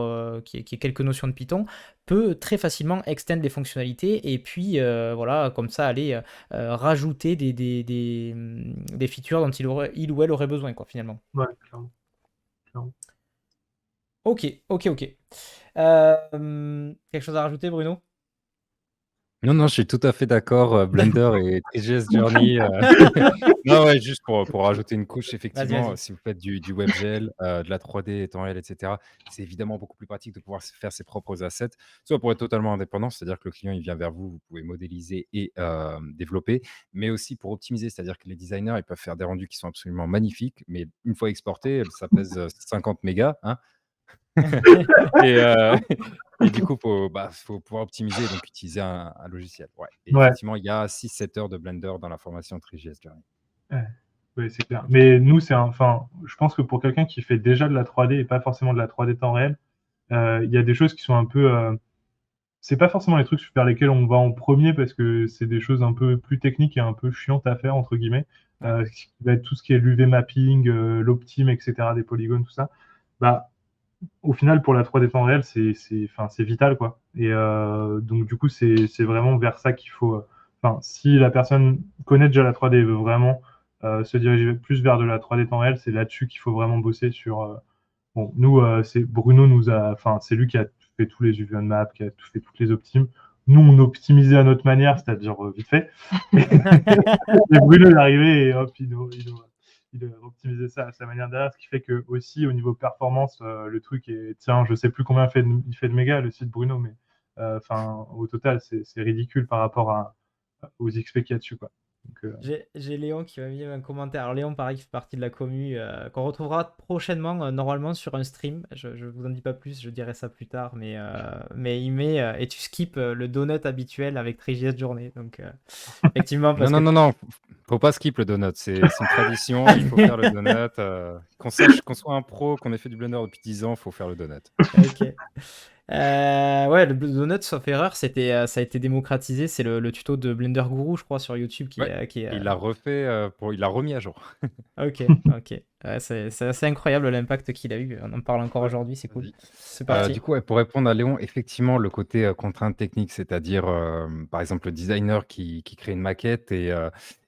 qui ait quelques notions de Python, peut très facilement extend les fonctionnalités et puis voilà, comme ça aller rajouter des features dont il ou elle aurait besoin, quoi, finalement. Ouais, clairement, clairement. Ok, ok. Quelque chose à rajouter, Bruno? Non, non, je suis tout à fait d'accord. Blender et 3GS Journey. Non, ouais, juste pour rajouter une couche, Vas-y, effectivement, vas-y. si vous faites du WebGL, de la 3D temps réel, etc., c'est évidemment beaucoup plus pratique de pouvoir faire ses propres assets, soit pour être totalement indépendant, c'est-à-dire que le client il vient vers vous, vous pouvez modéliser et développer, mais aussi pour optimiser, c'est-à-dire que les designers ils peuvent faire des rendus qui sont absolument magnifiques, mais une fois exportés, ça pèse 50 mégas, hein, et, et du coup, faut pouvoir optimiser et donc utiliser un logiciel. Ouais. Et Ouais, effectivement, il y a 6-7 heures de Blender dans la formation 3GS Journey. ouais, ouais, c'est clair. Ok. Mais nous, enfin, je pense que pour quelqu'un qui fait déjà de la 3D et pas forcément de la 3D temps réel, il y a des choses qui sont un peu. C'est pas forcément les trucs vers lesquels on va en premier parce que c'est des choses un peu plus techniques et un peu chiantes à faire, entre guillemets. Ouais. Ce qui va être tout ce qui est l'UV mapping, l'optime, etc., des polygones, tout ça. Bah, au final, pour la 3D temps réel, enfin, c'est vital, quoi. Et donc, du coup, c'est vraiment vers ça qu'il faut. Enfin, si la personne connaît déjà la 3D et veut vraiment se diriger plus vers de la 3D temps réel, c'est là-dessus qu'il faut vraiment bosser sur. Bon, nous, c'est Bruno nous a, enfin, c'est lui qui a fait tous les UV Map, qui a tout fait toutes les optimes. Nous, on optimisait à notre manière, c'est-à-dire vite fait. Et Bruno est arrivé et hop, il a optimisé ça à sa manière derrière, ce qui fait que aussi au niveau performance, le truc est, tiens, je sais plus combien il fait de mégas le site Bruno, mais enfin, au total, c'est ridicule par rapport aux XP qu'il y a dessus, quoi. Donc, J'ai Léon qui m'a mis un commentaire. Alors Léon, pareil, qui fait partie de la commu, qu'on retrouvera prochainement, normalement, sur un stream. Je vous en dis pas plus, je dirai ça plus tard, mais il met et tu skips le donut habituel avec 3GS Journée. Donc effectivement, Non, parce que non, non, non, faut pas skip le donut. C'est une tradition, il faut faire le donut. Qu'on sache qu'on soit un pro, qu'on ait fait du Blender depuis 10 ans, il faut faire le donut. ok. Ouais, le donut, sauf erreur, ça a été démocratisé. C'est le tuto de Blender Guru, je crois, sur YouTube Ouais, qui est, il l'a refait, il l'a remis à jour. ok, ok. Ouais, c'est assez incroyable l'impact qu'il a eu. On en parle encore Ouais, aujourd'hui, c'est cool. vas-y. C'est parti. Du coup, ouais, pour répondre à Léon, effectivement, le côté contrainte technique, c'est-à-dire, par exemple, le designer qui crée une maquette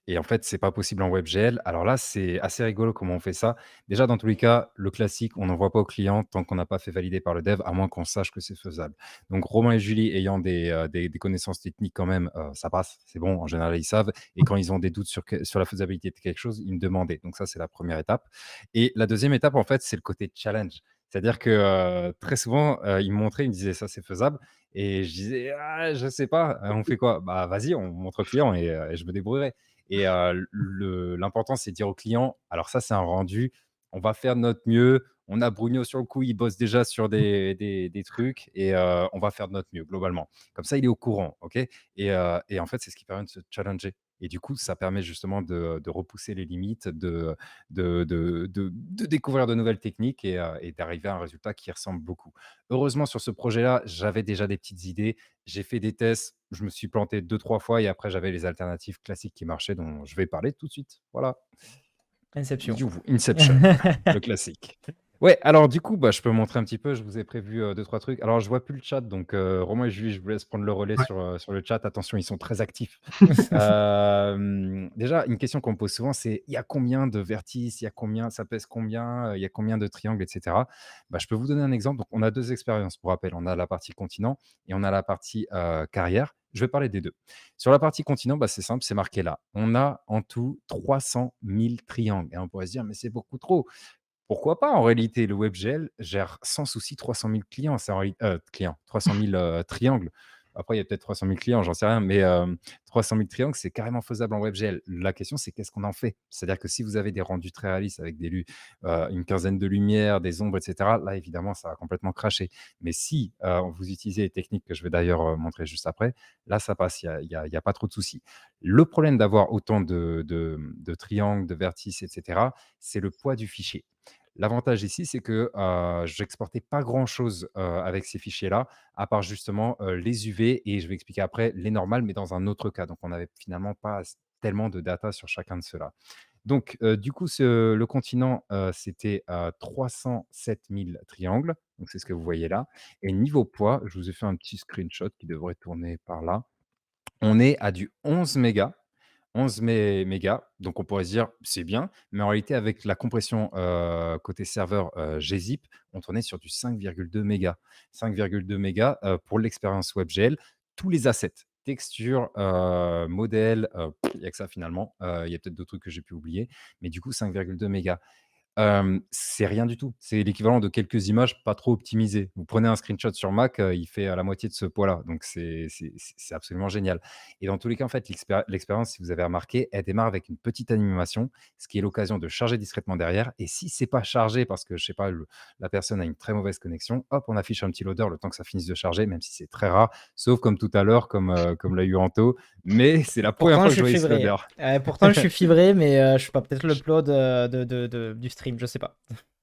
et en fait, c'est pas possible en WebGL. Alors là, c'est assez rigolo comment on fait ça. Déjà, dans tous les cas, le classique, on n'envoie pas au client tant qu'on n'a pas fait valider par le dev, à moins qu'on sache que c'est faisable. Donc, Romain et Julie, ayant des connaissances techniques quand même, ça passe, c'est bon, en général, ils savent. Et quand ils ont des doutes sur la faisabilité de quelque chose, ils me demandaient. Donc ça, c'est la première étape. Et la deuxième étape, en fait, c'est le côté challenge. C'est-à-dire que très souvent, ils me montraient, ils me disaient ça c'est faisable. Et je disais, ah, je sais pas, on fait quoi? Bah vas-y, on montre au client et je me débrouillerai. Et l'important, c'est de dire au client, alors ça, c'est un rendu, on va faire de notre mieux. On a Bruno sur le coup, il bosse déjà sur des trucs et on va faire de notre mieux globalement. Comme ça, il est au courant, ok? Et en fait, c'est ce qui permet de se challenger. Et du coup, ça permet justement de repousser les limites, de découvrir de nouvelles techniques et d'arriver à un résultat qui ressemble beaucoup. Heureusement, sur ce projet-là, j'avais déjà des petites idées. J'ai fait des tests, je me suis planté 2-3 fois et après, j'avais les alternatives classiques qui marchaient, dont je vais parler tout de suite. Voilà. Inception. Inception, le classique. Ouais, alors du coup, bah, je peux montrer un petit peu. Je vous ai prévu 2-3 trucs. Alors, je vois plus le chat, donc Romain et Julie, je vous laisse prendre le relais Ouais. sur le chat. Attention, ils sont très actifs. Déjà, une question qu'on me pose souvent, c'est: «Il y a combien de vertices? Il y a combien ça pèse combien? Il y a combien de triangles?» et cetera. Bah, je peux vous donner un exemple. Donc, on a 2 expériences pour rappel. On a la partie continent et on a la partie carrière. Je vais parler des 2. Sur la partie continent, bah, c'est simple, c'est marqué là. On a en tout 300 000 triangles et on pourrait se dire: «Mais c'est beaucoup trop». Pourquoi pas? En réalité, le WebGL gère sans souci 300 000 clients. C'est en réali clients, 300 000 triangles. Après, il y a peut-être 300 000 clients, j'en sais rien, mais 300 000 triangles, c'est carrément faisable en WebGL. La question, c'est qu'est-ce qu'on en fait? C'est-à-dire que si vous avez des rendus très réalistes avec une quinzaine de lumières, des ombres, et cetera, là, évidemment, ça va complètement cracher. Mais si vous utilisez les techniques que je vais d'ailleurs montrer juste après, là, ça passe. Il y a pas trop de soucis. Le problème d'avoir autant de triangles, de vertices, et cetera, c'est le poids du fichier. L'avantage ici, c'est que, j'exportais pas grand-chose, avec ces fichiers-là, à part justement, les UV et je vais expliquer après les normales, mais dans un autre cas. Donc on n'avait finalement pas tellement de data sur chacun de ceux-là. Donc, du coup, le continent, c'était, 307 000 triangles, donc c'est ce que vous voyez là et niveau poids, je vous ai fait un petit screenshot qui devrait tourner par là. On est à du 11 mégas. 11 mégas, donc on pourrait se dire: «C'est bien», mais en réalité avec la compression, côté serveur, gzip, on tournait sur du 5,2 mégas. 5,2 mégas, pour l'expérience WebGL. Tous les assets, textures, modèles, il y a que ça finalement. Il y a peut-être d'autres trucs que j'ai pu oublier, mais du coup 5,2 mégas. C'est rien du tout. C'est l'équivalent de quelques images pas trop optimisées. Vous prenez un screenshot sur Mac, il fait à la moitié de ce poids-là, donc c'est absolument génial et dans tous les cas, en fait, l'expérience, si vous avez remarqué, elle démarre avec une petite animation, ce qui est l'occasion de charger discrètement derrière et si c'est pas chargé parce que, je sais pas, le la personne a une très mauvaise connexion, hop, on affiche un petit loader le temps que ça finisse de charger, même si c'est très rare, sauf comme tout à l'heure, comme l'a eu Anto, mais c'est la première Pourtant, fois je que je suis voyais ce fibré. loader. Pourtant, je suis fibré, mais je suis pas peut-être l'upload du stream, je sais pas.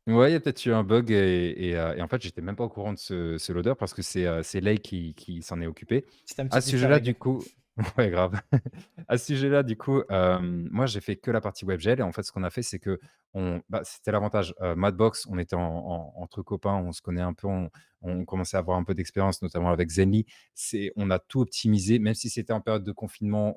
Ouais, il y a peut-être eu un bug et en fait, j'étais même pas au courant de ce loader parce que c'est Lei qui s'en est occupé. C'était un À petit ce easter sujet-là, egg. du coup ouais, grave. À ce sujet-là, du coup, moi, j'ai fait que la partie WebGL et en fait, ce qu'on a fait, c'est qu'on bah, c'était l'avantage, Madbox, on était entre copains, on se connaît un peu, on commençait à avoir un peu d'expérience, notamment avec Zenly. On a tout optimisé, même si c'était en période de confinement,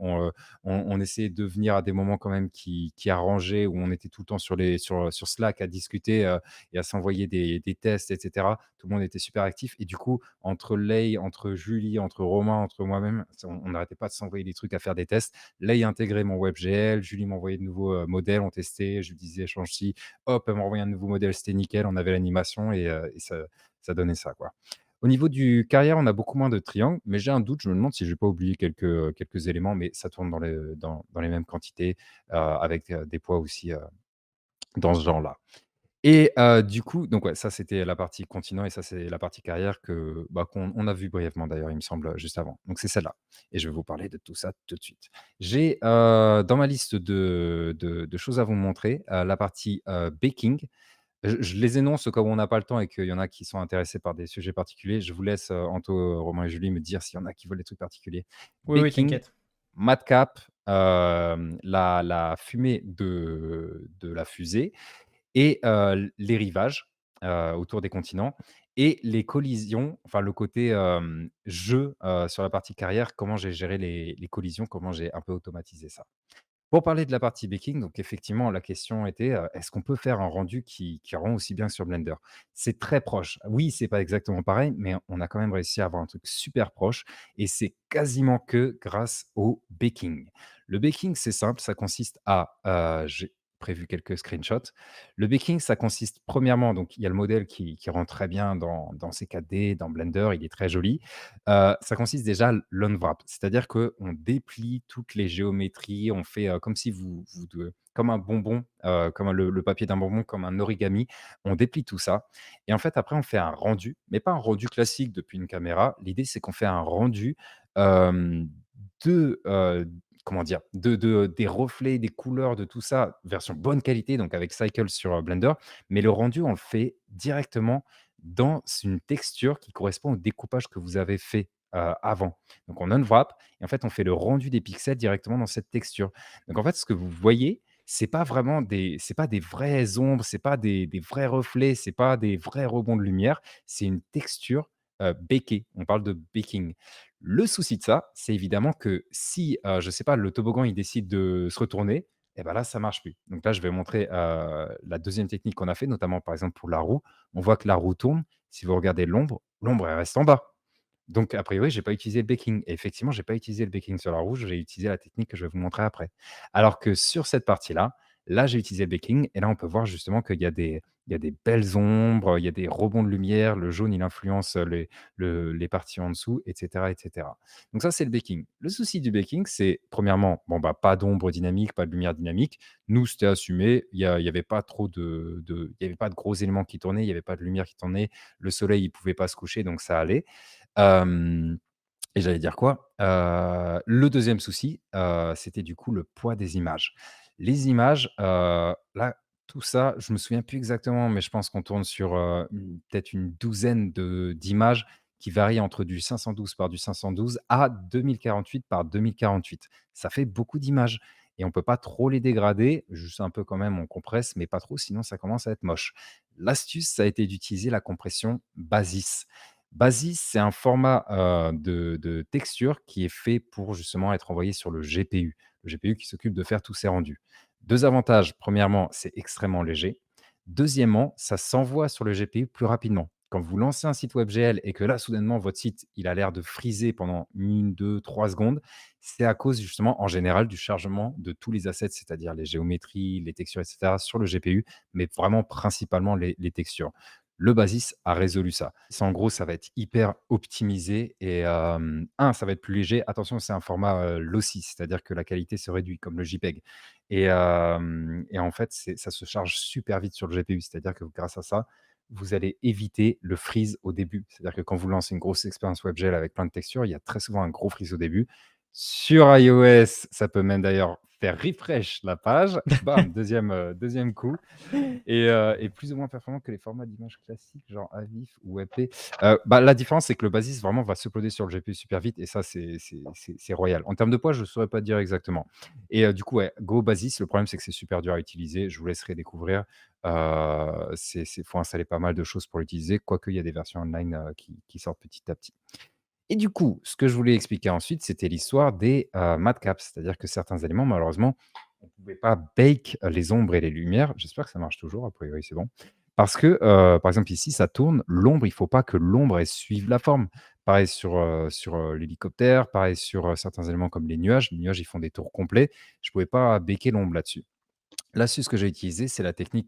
on essayait de venir à des moments quand même qui arrangeaient, où on était tout le temps sur Slack à discuter, et à s'envoyer des tests et cetera. Tout le monde était super actif et du coup, entre Lei, entre Julie, entre Romain, entre moi-même, on n'arrêtait pas de s'envoyer des trucs à faire des tests. Lei intégrait mon WebGL, Julie m'envoyait de nouveaux, modèles, on testait, je lui disais: «Change ci», hop, elle m'envoyait un nouveau modèle, c'était nickel, on avait l'animation et ça donnait ça, quoi. Au niveau du carrière, on a beaucoup moins de triangles, mais j'ai un doute, je me demande si j'ai pas oublié quelques éléments, mais ça tourne dans les mêmes quantités, avec, des poids aussi, dans ce genre-là. Et du coup, donc ouais, ça c'était la partie continent et ça c'est la partie carrière qu'on a vu brièvement d'ailleurs, il me semble, juste avant. Donc c'est celle-là et je vais vous parler de tout ça tout de suite. J'ai, dans ma liste de choses à vous montrer, la partie, baking. Je les énonce au cas où on n'a pas le temps et qu'il y en a qui sont intéressés par des sujets particuliers. Je vous laisse, Anto, Romain et Julie me dire s'il y en a qui veulent des trucs particuliers. Oui, oui, Baking, t'inquiète. madcap, la fumée de la fusée et les rivages, autour des continents et les collisions, enfin le côté, jeu, sur la partie carrière, comment j'ai géré les collisions, comment j'ai un peu automatisé ça. Pour parler de la partie baking, donc effectivement, la question était, est-ce qu'on peut faire un rendu qui rend aussi bien que sur Blender? C'est très proche. Oui, c'est pas exactement pareil, mais on a quand même réussi à avoir un truc super proche et c'est quasiment que grâce au baking. Le baking, c'est simple, ça consiste j'ai prévu quelques screenshots. Le baking, ça consiste premièrement donc il y a le modèle qui rend très bien dans ces 4D, dans Blender, il est très joli. Ça consiste déjà l'unwrap, c'est-à-dire qu'on déplie toutes les géométries, on fait, comme si comme un bonbon, comme le papier d'un bonbon, comme un origami. On déplie tout ça et en fait, après, on fait un rendu, mais pas un rendu classique depuis une caméra. L'idée, c'est qu'on fait un rendu, hem, de, comment dire? Des reflets, des couleurs, de tout ça, version bonne qualité, donc avec Cycle sur, Blender, mais le rendu, on le fait directement dans une texture qui correspond au découpage que vous avez fait, avant. Donc on unwrap et en fait, on fait le rendu des pixels directement dans cette texture. Donc en fait, ce que vous voyez, c'est pas des vraies ombres, c'est pas des vrais reflets, c'est pas des vrais rebonds de lumière, c'est une texture, béquée. On parle de baking. Le souci de ça, c'est évidemment que si, je sais pas, le toboggan, il décide de se retourner, et ben là, ça marche plus. Donc là, je vais montrer, la deuxième technique qu'on a fait, notamment, par exemple, pour la roue. On voit que la roue tourne. Si vous regardez l'ombre, elle reste en bas. Donc a priori, j'ai pas utilisé le baking et effectivement, j'ai pas utilisé le baking sur la rouge, j'ai utilisé la technique que je vais vous montrer après. Alors que sur cette partie-là, là, j'ai utilisé le baking et là, on peut voir justement qu'il y a des belles ombres, il y a des rebonds de lumière, le jaune, il influence, les parties en dessous et cetera et cetera. Donc ça, c'est le baking. Le souci du baking, c'est premièrement, bon, bah, pas d'ombre dynamique, pas de lumière dynamique. Nous, c'était assumé, il y avait pas trop il y avait pas de gros éléments qui tournaient, il y avait pas de lumière qui tournait, le soleil, il pouvait pas se coucher, donc ça allait. Hem et j'allais dire quoi? Le deuxième souci, c'était du coup le poids des images. Les images, là, tout ça, je me souviens plus exactement, mais je pense qu'on tourne sur, peut-être une douzaine d'images qui varient entre du 512 par du 512 à 2048 par 2048. Ça fait beaucoup d'images et on peut pas trop les dégrader, juste un peu quand même, on compresse, mais pas trop, sinon ça commence à être moche. L'astuce, ça a été d'utiliser la compression Basis. Basis, c'est un format, de texture qui est fait pour justement être envoyé sur le GPU. Le GPU qui s'occupe de faire tous ces rendus. 2 avantages, premièrement, c'est extrêmement léger. Deuxièmement, ça s'envoie sur le GPU plus rapidement. Quand vous lancez un site WebGL et que là, soudainement, votre site, il a l'air de friser pendant 1, 2, 3 secondes, c'est à cause justement, en général, du chargement de tous les assets, c'est-à-dire les géométries, les textures et cetera sur le GPU, mais vraiment principalement les textures. Le Basis a résolu ça. C'est en gros, ça va être hyper optimisé et 1, ça va être plus léger. Attention, c'est un format, lossy, c'est-à-dire que la qualité se réduit comme le JPEG et en fait, ça se charge super vite sur le GPU. C'est-à-dire que grâce à ça, vous allez éviter le freeze au début. C'est-à-dire que quand vous lancez une grosse expérience WebGL avec plein de textures, il y a très souvent un gros freeze au début. Sur iOS, ça peut même d'ailleurs faire refresh la page. Bam, deuxième coup et plus ou moins performant que les formats d'images classiques, genre AVIF ou WebP. Bah, la différence, c'est que le Basis vraiment va s'uploader sur le GPU super vite et ça, c'est royal. En termes de poids, je ne saurais pas dire exactement et du coup, ouais, Go Basis, le problème, c'est que c'est super dur à utiliser. Je vous laisserai découvrir. Faut installer pas mal de choses pour l'utiliser, quoique il y a des versions online, qui sortent petit à petit. Et du coup, ce que je voulais expliquer ensuite, c'était l'histoire des, matcaps. C'est-à-dire que certains éléments, malheureusement, on ne pouvait pas bake les ombres et les lumières. J'espère que ça marche toujours, a priori, c'est bon. Parce que, par exemple, ici, ça tourne, l'ombre, il ne faut pas que l'ombre, elle suive la forme. Pareil sur l'hélicoptère, pareil sur, certains éléments comme les nuages. Les nuages, ils font des tours complets. Je ne pouvais pas baker l'ombre là-dessus. L'astuce que j'ai utilisée, c'est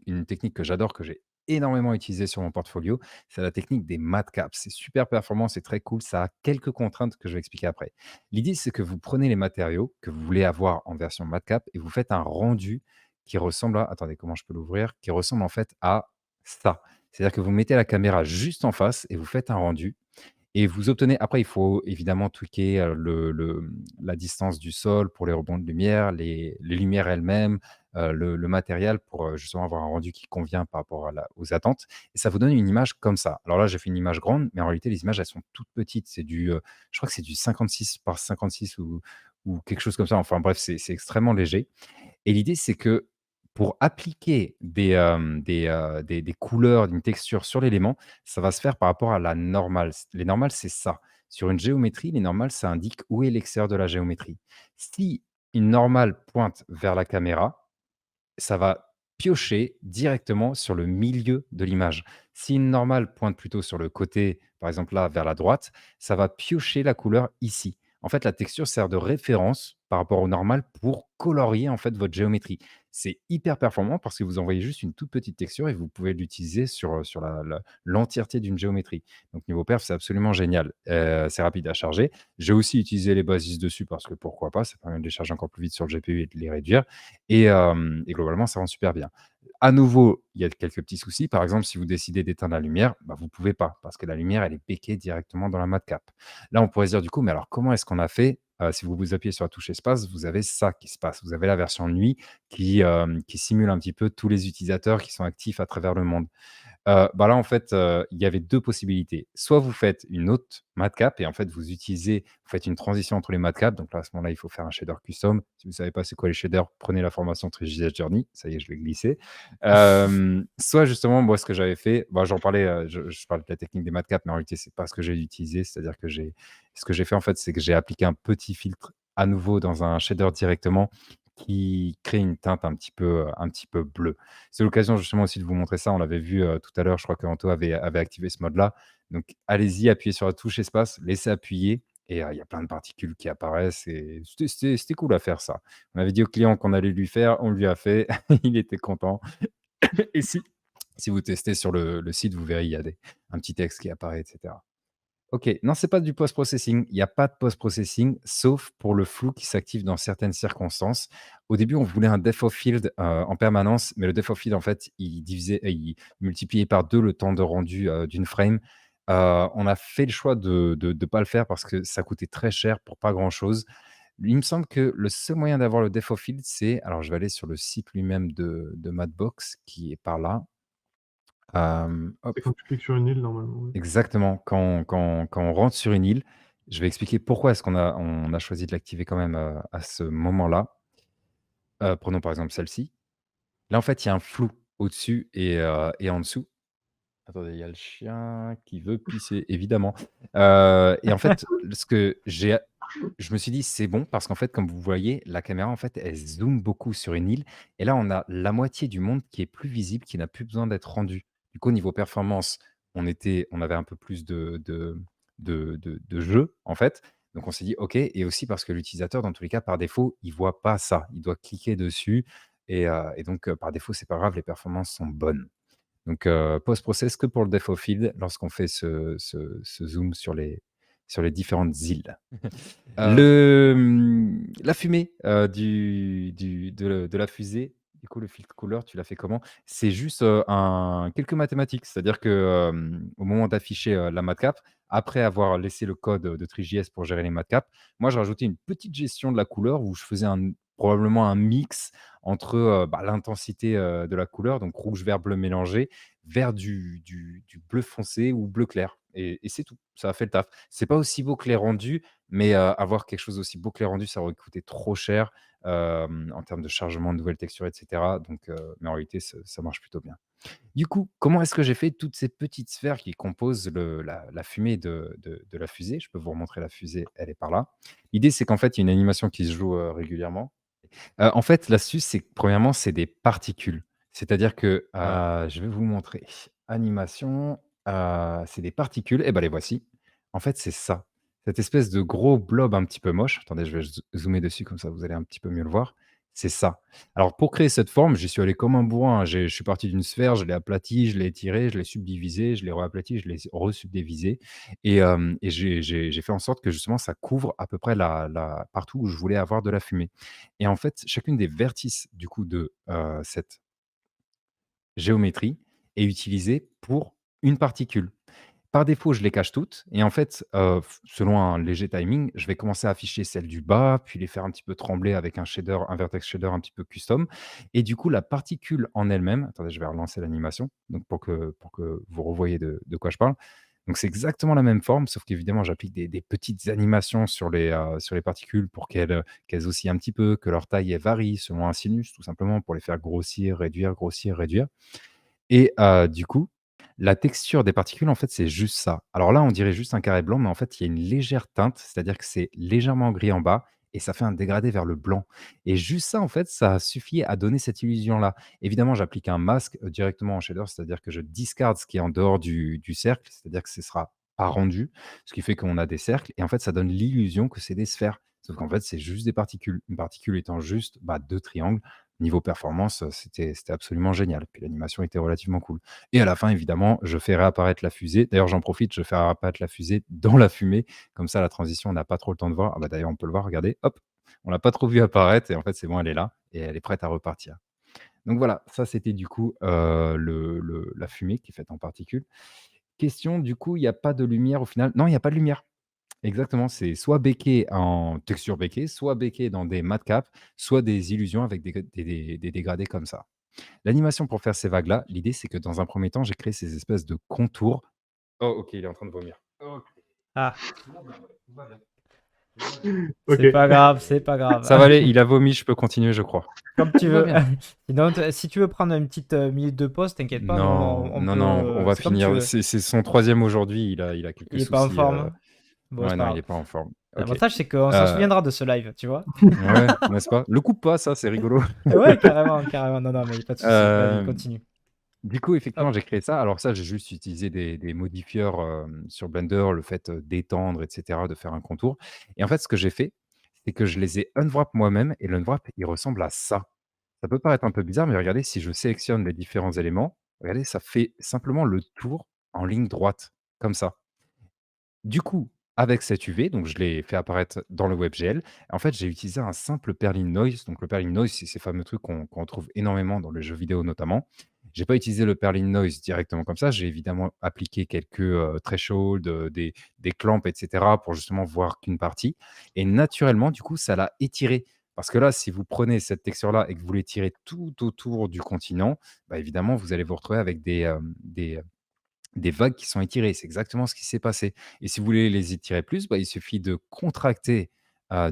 une technique que j'adore, que j'ai énormément utilisée sur mon portfolio, c'est la technique des matcaps. C'est super performant, c'est très cool, ça a quelques contraintes que je vais expliquer après. L'idée, c'est que vous prenez les matériaux que vous voulez avoir en version matcap et vous faites un rendu qui ressemble à attendez, comment je peux l'ouvrir? Qui ressemble en fait à ça. C'est-à-dire que vous mettez la caméra juste en face et vous faites un rendu et vous obtenez après il faut évidemment tweaker, la distance du sol pour les rebonds de lumière, les lumières elles-mêmes, le matériel pour, justement avoir un rendu qui convient par rapport aux attentes et ça vous donne une image comme ça. Alors là, j'ai fait une image grande, mais en réalité, les images, elles sont toutes petites. Je crois que c'est du 56 par 56 ou quelque chose comme ça. Enfin bref, c'est extrêmement léger et l'idée, c'est que pour appliquer des couleurs, une texture sur l'élément, ça va se faire par rapport à la normale. Les normales, c'est ça. Sur une géométrie, les normales, ça indique où est l'extérieur de la géométrie. Si une normale pointe vers la caméra, ça va piocher directement sur le milieu de l'image. Si une normale pointe plutôt sur le côté, par exemple là, vers la droite, ça va piocher la couleur ici. En fait, la texture sert de référence par rapport au normal pour colorier en fait votre géométrie. C'est hyper performant parce que vous envoyez juste une toute petite texture et vous pouvez l'utiliser sur l'entièreté d'une géométrie. Donc niveau perf, c'est absolument génial. C'est rapide à charger. J'ai aussi utilisé les bases dessus parce que pourquoi pas, ça permet de les charger encore plus vite sur le GPU et de les réduire. Et globalement, ça rend super bien. À nouveau, il y a quelques petits soucis. Par exemple, si vous décidez d'éteindre la lumière, bah, vous ne pouvez pas parce que la lumière, elle est piquée directement dans la matcap. Là, on pourrait se dire du coup, mais alors comment est-ce qu'on a fait? Si vous appuyez sur la touche espace, vous avez ça qui se passe. Vous avez la version nuit qui simule un petit peu tous les utilisateurs qui sont actifs à travers le monde. Bah, là, en fait, il y avait 2 possibilités. Soit vous faites une autre matcap et en fait, vous faites une transition entre les matcaps. Donc là, à ce moment-là, il faut faire un shader custom. Si vous ne savez pas c'est quoi les shaders, prenez la formation Trigi's Journey. Ça y est, je l'ai glissé. Soit justement, moi, ce que j'avais fait, bah, j'en parlais, je parle de la technique des matcaps, mais en réalité, c'est pas ce que j'ai utilisé. C'est-à-dire que ce que j'ai fait, en fait, c'est que j'ai appliqué un petit filtre à nouveau dans un shader directement qui crée une teinte un petit peu bleue. C'est l'occasion justement aussi de vous montrer ça. On l'avait vu, tout à l'heure, je crois qu'Anto avait activé ce mode-là. Donc allez-y, appuyez sur la touche espace, laissez appuyer et il y a plein de particules qui apparaissent et c'était cool à faire ça. On avait dit au client qu'on allait lui faire, on lui a fait, il était content et si vous testez sur le site, vous verrez, il y a un petit texte qui apparaît et cetera. OK, non, c'est pas du post-processing. Il y a pas de post-processing, sauf pour le flou qui s'active dans certaines circonstances. Au début, on voulait un depth of field, en permanence, mais le depth of field, en fait, il multipliait par 2 le temps de rendu, d'une frame. On a fait le choix de pas le faire parce que ça coûtait très cher pour pas grand-chose. Il me semble que le seul moyen d'avoir le depth of field, c'est alors je vais aller sur le site lui-même de Madbox qui est par là. C'est Hop. quand tu cliques sur une île, normalement, ouais. Exactement. Quand on rentre sur une île, je vais expliquer pourquoi est-ce qu'on a choisi de l'activer quand même, à ce moment-là. Prenons par exemple celle-ci. Là, en fait, il y a un flou au-dessus et en dessous. Attendez, il y a le chien qui veut pisser, évidemment. Et en fait, ce que je me suis dit: «C'est bon» parce qu'en fait, comme vous voyez, la caméra, en fait, elle zoome beaucoup sur une île et là, on a la moitié du monde qui est plus visible, qui n'a plus besoin d'être rendu. Du coup, au niveau performance, on avait un peu plus de jeu, en fait. Donc on s'est dit: «OK» et aussi parce que l'utilisateur, dans tous les cas, par défaut, il voit pas ça. Il doit cliquer dessus et donc par défaut, c'est pas grave, les performances sont bonnes. Donc, post-process que pour le depth of field lorsqu'on fait ce zoom sur les différentes îles. La fumée, de la fusée, du coup, le filtre couleur, tu l'as fait comment? C'est juste, quelques mathématiques. C'est-à-dire que, au moment d'afficher, la matcap, après avoir laissé le code, de Trigies pour gérer les matcaps, moi, je rajoutais une petite gestion de la couleur où je faisais probablement un mix entre, bah, l'intensité, de la couleur, donc rouge, vert, bleu mélangé, vers du bleu foncé ou bleu clair et c'est tout. Ça a fait le taf. C'est pas aussi beau que les rendus, mais avoir quelque chose d'aussi beau que les rendus, ça aurait coûté trop cher, en termes de chargement de nouvelles textures et cetera, donc mais en réalité, ça marche plutôt bien. Du coup, comment est-ce que j'ai fait toutes ces petites sphères qui composent la fumée de la fusée? Je peux vous remontrer la fusée, elle est par là. L'idée, c'est qu'en fait, il y a une animation qui se joue, régulièrement. En fait, l'astuce, c'est que premièrement, c'est des particules. C'est-à-dire que, je vais vous montrer. Animation, c'est des particules et ben les voici. En fait, c'est ça. Cette espèce de gros blob un petit peu moche. Attendez, je vais zoomer dessus comme ça vous allez un petit peu mieux le voir. C'est ça. Alors pour créer cette forme, j'y suis allé comme un bourrin, hein. Je suis parti d'une sphère, je l'ai aplatie, je l'ai étirée, je l'ai subdivisée, je l'ai reaplatie, je l'ai resubdivisée et j'ai fait en sorte que justement ça couvre à peu près la partout où je voulais avoir de la fumée. Et en fait, chacune des vertices du coup de, cette géométrie est utilisée pour une particule. Par défaut, je les cache toutes et en fait, selon un léger timing, je vais commencer à afficher celles du bas, puis les faire un petit peu trembler avec un vertex shader un petit peu custom et du coup, la particule en elle-même attendez, je vais relancer l'animation, donc pour que vous revoyiez de quoi je parle. Donc c'est exactement la même forme, sauf qu'évidemment, j'applique des petites animations sur les particules pour qu'elles oscillent un petit peu, que leur taille, elle varie selon un sinus, tout simplement pour les faire grossir, réduire, grossir, réduire. Et du coup, la texture des particules, en fait, c'est juste ça. Alors là, on dirait juste un carré blanc, mais en fait, il y a une légère teinte, c'est-à-dire que c'est légèrement gris en bas et ça fait un dégradé vers le blanc et juste ça, en fait, ça suffit à donner cette illusion-là. Évidemment, j'applique un masque, directement en shader, c'est-à-dire que je discard ce qui est en dehors du cercle, c'est-à-dire que ce sera pas rendu, ce qui fait qu'on a des cercles et en fait, ça donne l'illusion que c'est des sphères. Sauf qu'en fait, c'est juste des particules. Une particule étant juste, bah, 2 triangles. Niveau performance, c'était absolument génial. Puis l'animation était relativement cool. Et à la fin, évidemment, je fais réapparaître la fusée. D'ailleurs, j'en profite, je fais réapparaître la fusée dans la fumée. Comme ça, la transition, on n'a pas trop le temps de voir. Ah bah, d'ailleurs, on peut le voir, regardez, hop, on l'a pas trop vu apparaître et en fait, c'est bon, elle est là et elle est prête à repartir. Donc voilà, ça, c'était du coup, la fumée qui est faite en particules. Question, du coup, il y a pas de lumière au final? Non, il y a pas de lumière. Exactement, c'est soit béqué en texture béquée, soit béqué dans des matcaps, soit des illusions avec des dégradés comme ça. L'animation pour faire ces vagues-là, l'idée, c'est que dans un premier temps, j'ai créé ces espèces de contours. Oh, ok, il est en train de vomir. Ok. Ah, Tout va bien. Ok. c'est pas grave, c'est pas grave. Ça va aller, il a vomi, je peux continuer, je crois. Comme tu Tout va veux. bien. Sinon, si tu veux prendre une petite minute de pause, t'inquiète pas, nous Non, on non, non, on peut. va C'est comme tu finir. veux. C'est son troisième aujourd'hui, il a Il quelques est pas en soucis. forme. Bon, c'est Ouais, non, pas il grave. est pas en forme. Ok. L'avantage, c'est qu'on s'en Euh, souviendra de ce live, tu vois. ouais, n'est-ce pas? Le coupe pas, ça, c'est rigolo. Ouais, carrément, carrément. Non, non, mais pas de souci. Vas-y, Euh, continue. Du coup, effectivement, Hop. j'ai créé ça. Alors ça, j'ai juste utilisé des modifieurs, sur Blender, le fait, d'étendre et cetera, de faire un contour et en fait, ce que j'ai fait, c'est que je les ai unwrap moi-même et l'unwrap, il ressemble à ça. Ça peut paraître un peu bizarre, mais regardez, si je sélectionne les différents éléments, regardez, ça fait simplement le tour en ligne droite, comme ça. Du coup, avec cet UV, donc je l'ai fait apparaître dans le WebGL. En fait, j'ai utilisé un simple Perlin Noise. Donc le Perlin Noise, c'est ces fameux trucs qu'on trouve énormément dans les jeux vidéo notamment. J'ai pas utilisé le Perlin Noise directement comme ça. J'ai évidemment appliqué quelques thresholds, des clamps, etc. pour justement voir qu'une partie. Et naturellement, du coup, ça l'a étiré. Parce que là, si vous prenez cette texture-là et que vous l'étirez tout autour du continent, bah, évidemment, vous allez vous retrouver avec des vagues qui sont étirées. C'est exactement ce qui s'est passé et si vous voulez les étirer plus, bah, il suffit de contracter,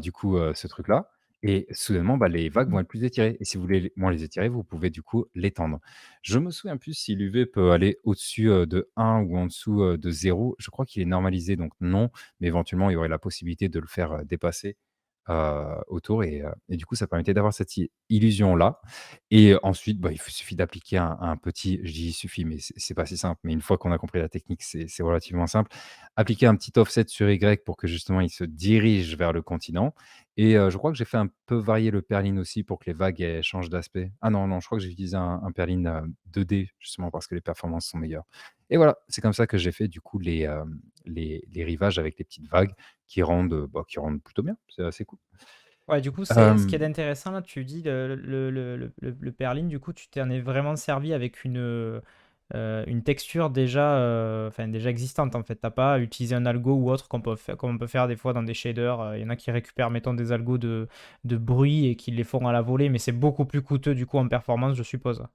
du coup, ce truc-là et soudainement, bah, les vagues vont être plus étirées et si vous voulez moins les étirer, vous pouvez du coup l'étendre. Je me souviens plus si l'UV peut aller au-dessus, de 1 ou en dessous, de 0. Je crois qu'il est normalisé donc non, mais éventuellement, il y aurait la possibilité de le faire, dépasser, autour et du coup, ça permettait d'avoir cette illusion-là et ensuite, bah, il suffit d'appliquer un petit je dis «il suffit», mais c'est pas si simple, mais une fois qu'on a compris la technique, c'est relativement simple. Appliquer un petit offset sur Y pour que justement il se dirige vers le continent et je crois que j'ai fait un peu varier le perlin aussi pour que les vagues, elles changent d'aspect. Ah non, non, je crois que j'ai utilisé un perlin, 2D justement parce que les performances sont meilleures et voilà, c'est comme ça que j'ai fait du coup les rivages avec les petites vagues qui rendent plutôt bien. C'est assez cool. Ouais, du coup, c'est ce qui est Hem intéressant là, tu dis le Perlin, du coup, tu t'en es vraiment servi avec une texture déjà, enfin, déjà existante en fait. T'as pas utilisé un algo ou autre comme on peut faire des fois dans des shaders. Il y en a qui récupèrent, mettons, des algos de bruit et qui les font à la volée, mais c'est beaucoup plus coûteux du coup en performance, je suppose.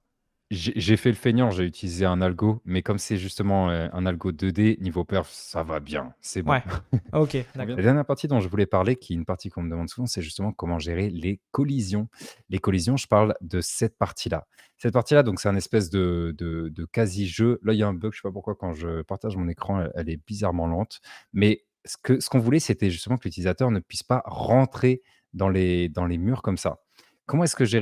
J'ai fait le feignant, j'ai utilisé un algo, mais comme c'est justement, un algo 2D, niveau perf, ça va bien, c'est bon. Ouais, ok, La d'accord. dernière partie dont je voulais parler, qui est une partie qu'on me demande souvent, c'est justement comment gérer les collisions. Les collisions, je parle de cette partie-là. Cette partie-là, donc c'est un espèce de quasi-jeu. Là, il y a un bug, je sais pas pourquoi quand je partage mon écran, elle est bizarrement lente. Mais ce qu'on voulait, c'était justement que l'utilisateur ne puisse pas rentrer dans les murs comme ça. Comment est-ce que j'ai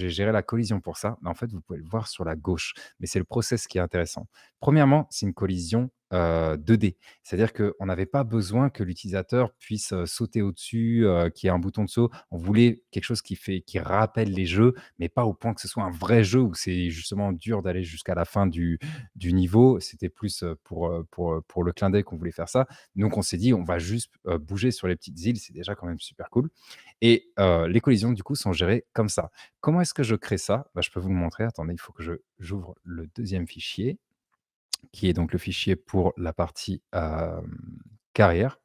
géré la collision pour ça? Bah, en fait, vous pouvez le voir sur la gauche, mais c'est le process qui est intéressant. Premièrement, c'est une collision, 2D. C'est-à-dire qu'on n'avait pas besoin que l'utilisateur puisse, sauter au-dessus, qu'il y ait un bouton de saut. On voulait quelque chose qui rappelle les jeux, mais pas au point que ce soit un vrai jeu où c'est justement dur d'aller jusqu'à la fin du niveau. C'était plus, pour le clin d'œil qu'on voulait faire ça. Donc on s'est dit: «On va juste, bouger sur les petites îles», c'est déjà quand même super cool et les collisions du coup sont gérées comme ça. Comment est-ce que je crée ça? Bah, je peux vous le montrer. Attendez, il faut que j'ouvre le deuxième fichier qui est donc le fichier pour la partie, carrière.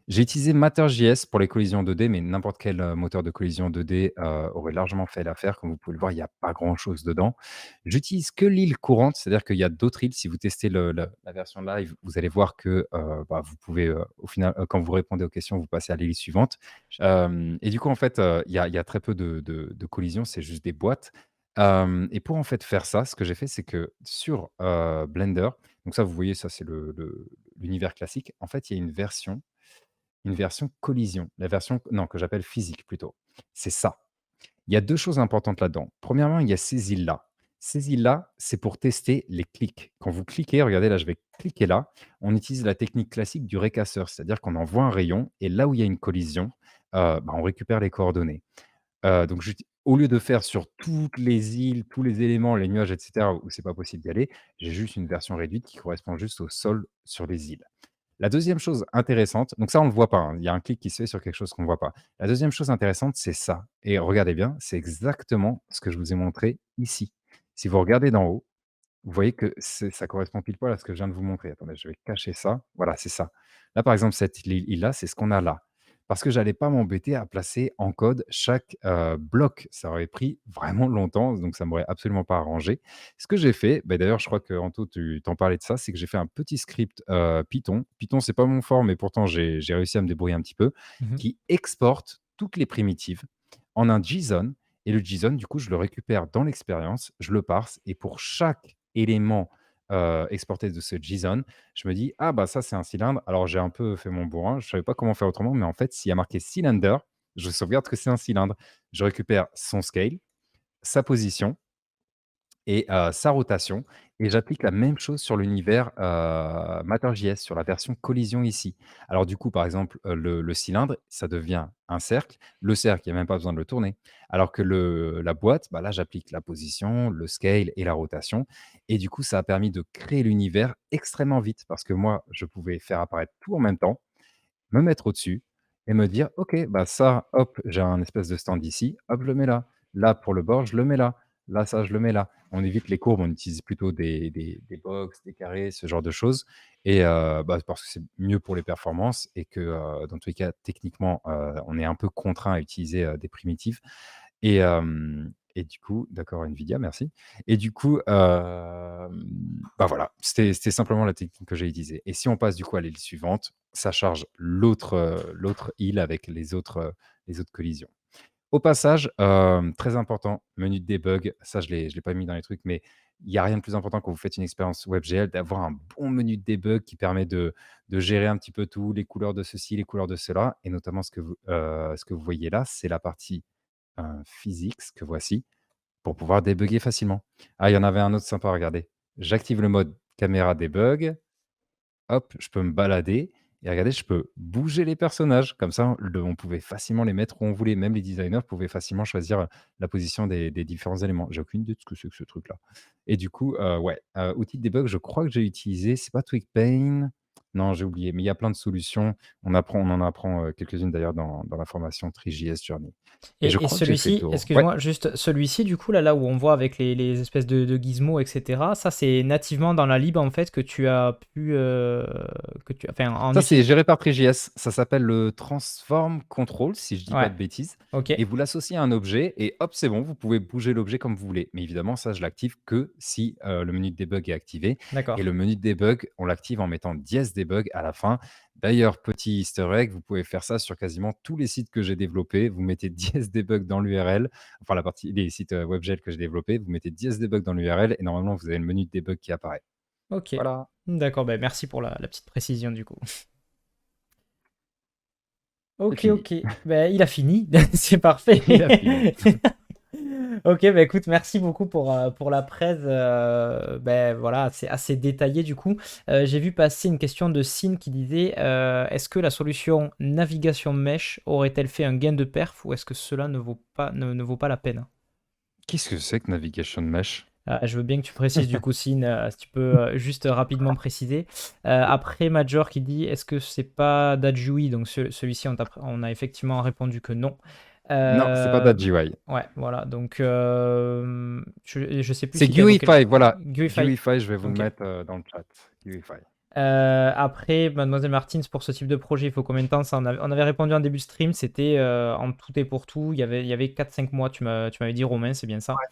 J'ai utilisé Matter.js pour les collisions 2D, mais n'importe quel, moteur de collision 2D, aurait largement fait l'affaire. Comme vous pouvez le voir, il y a pas grand-chose dedans. J'utilise que l'île courante, c'est-à-dire qu'il y a d'autres îles. Si vous testez la version live, vous allez voir que, bah, vous pouvez, au final, quand vous répondez aux questions, vous passez à l'île suivante. Et du coup, en fait, il y a très peu de collisions, c'est juste des boîtes. Et pour en fait faire ça, ce que j'ai fait, c'est que sur, Blender, donc ça, vous voyez, ça, c'est l'univers classique. En fait, il y a une version collision, la version non, que j'appelle physique plutôt. C'est ça. Il y a 2 choses importantes là-dedans. Premièrement, il y a ces îles-là. Ces îles-là, c'est pour tester les clics. Quand vous cliquez, regardez là, je vais cliquer là, on utilise la technique classique du récasseur, c'est-à-dire qu'on envoie un rayon et là où il y a une collision, bah, on récupère les coordonnées. Donc au lieu de faire sur toutes les îles, tous les éléments, les nuages et cetera, où c'est pas possible d'y aller, j'ai juste une version réduite qui correspond juste au sol sur les îles. La deuxième chose intéressante, donc ça on ne le voit pas, hein, il y a un clic qui se fait sur quelque chose qu'on ne voit pas. La deuxième chose intéressante, c'est ça et regardez bien, c'est exactement ce que je vous ai montré ici. Si vous regardez d'en haut, vous voyez que ça correspond pile poil à ce que je viens de vous montrer. Attendez, je vais cacher ça. Voilà, c'est ça. Là, par exemple, cette île-là, c'est ce qu'on a là. parce que j'allais pas m'embêter à placer en code chaque bloc. Ça aurait pris vraiment longtemps, donc ça m'aurait absolument pas arrangé. Ce que j'ai fait, bah, d'ailleurs, je crois que Anto, tu t'en parlais de ça, c'est que j'ai fait un petit script Python. Python, c'est pas mon fort, mais pourtant j'ai réussi à me débrouiller un petit peu, Mhm. qui exporte toutes les primitives en un JSON. Et le JSON, du coup, je le récupère dans l'expérience, je le parse, et pour chaque élément exporté de ce JSON, je me dis: «Ah bah ça, c'est un cylindre». Alors j'ai un peu fait mon bourrin, je savais pas comment faire autrement, mais en fait, s'il y a marqué cylinder, je sauvegarde que c'est un cylindre. Je récupère son scale, sa position et sa rotation, et j'applique la même chose sur l'univers Matter.js, sur la version collision ici. Alors du coup, par exemple, le cylindre, ça devient un cercle. Le cercle, il y a même pas besoin de le tourner. Alors que la boîte, bah, là, j'applique la position, le scale et la rotation, et du coup, ça a permis de créer l'univers extrêmement vite parce que moi, je pouvais faire apparaître tout en même temps, me mettre au-dessus et me dire: «OK, bah, ça, hop, j'ai un espèce de stand ici, hop, je le mets là. Là, pour le bord, je le mets là. Là, ça, je le mets là». On évite les courbes, on utilise plutôt des box, des carrés, ce genre de choses, et bah, parce que c'est mieux pour les performances et que, dans tous les cas, techniquement, on est un peu contraint à utiliser, des primitives. Et du coup d'accord, NVIDIA, merci. Et du coup, bah, voilà, c'était simplement la technique que j'ai utilisée. Et si on passe du coup à l'île suivante, ça charge l'autre île avec les autres collisions. Au passage, très important, menu de debug, ça je l'ai pas mis dans les trucs, mais il y a rien de plus important quand vous faites une expérience WebGL, d'avoir un bon menu de debug qui permet de gérer un petit peu tout, les couleurs de ceci, les couleurs de cela, et notamment ce que vous voyez là, c'est la partie physics que voici, pour pouvoir débugger facilement. Ah, il y en avait un autre sympa, regardez. J'active le mode caméra debug, hop, je peux me balader et regardez, je peux bouger les personnages. Comme ça, on pouvait facilement les mettre où on voulait. Même les designers pouvaient facilement choisir la position des différents éléments. J'ai aucune idée de ce que c'est que ce truc-là. Et du coup, ouais, outil de debug, je crois que j'ai utilisé, c'est pas TwigPaint. Non, j'ai oublié, mais il y a plein de solutions. On en apprend quelques-unes d'ailleurs dans la formation TriJS Journey. Et je Et crois que j'ai fait le celui-ci, tour. Ouais. excuse-moi, juste celui-ci, du coup, là où on voit avec les espèces de gizmos, etc., ça, c'est nativement dans la lib, en fait, que tu as pu. Enfin, en Ça, c'est utilisant. géré par TriJS. Ça s'appelle le Transform Control, si je dis pas Ouais, de bêtises. ok, Et vous l'associez à un objet, et hop, c'est bon, vous pouvez bouger l'objet comme vous voulez. Mais évidemment, ça, je l'active que si le menu de debug est activé. Et le d'accord. menu de debug, on l'active en mettant dièse debug à la fin. D'ailleurs, petit easter egg, vous pouvez faire ça sur quasiment tous les sites que j'ai développés. Vous mettez dièse debug dans l'URL, enfin la partie les sites WebGL que j'ai développés, vous mettez dièse debug dans l'URL et normalement vous avez le menu de debug qui apparaît. Ok, Voilà, d'accord, ben merci pour la petite précision, du coup. c'est Ok, fini. ok, ben il a fini, c'est parfait. Il a fini. Ok, bah écoute, merci beaucoup pour la presse. Ben voilà, c'est assez détaillé du coup. J'ai vu passer une question de Sin qui disait est-ce que la solution navigation mesh aurait-elle fait un gain de perf ou est-ce que cela ne vaut pas la peine? Qu'est-ce que c'est que Navigation Mesh? Je veux bien que tu précises du coup, Sin, si tu peux juste rapidement préciser. Après, Major qui dit est-ce que c'est pas d'Adjui? Donc celui-ci, on a effectivement répondu que non. Non, c'est pas Euh, d'AGUI. ouais, voilà. Donc, je sais plus C'est si tu as évoqué GUI5, voilà. GUI5. GUI5, je vais vous le Ok. mettre dans le chat. GUI5. Après, Mademoiselle Martins, pour ce type de projet, il faut combien de temps? Ça, on avait répondu en début de stream, c'était en tout et pour tout. Il y avait 4-5 mois, tu m'avais dit, Romain, c'est bien ça? Ouais.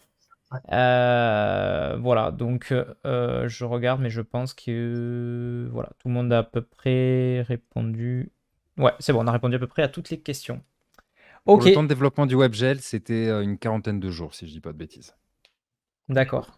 Voilà, donc je regarde, mais je pense que voilà, tout le monde a à peu près répondu. Ouais, c'est bon, on a répondu à peu près à toutes les questions. Pour Ok, le temps de développement du WebGL, c'était une quarantaine de jours, si je dis pas de bêtises. d'accord.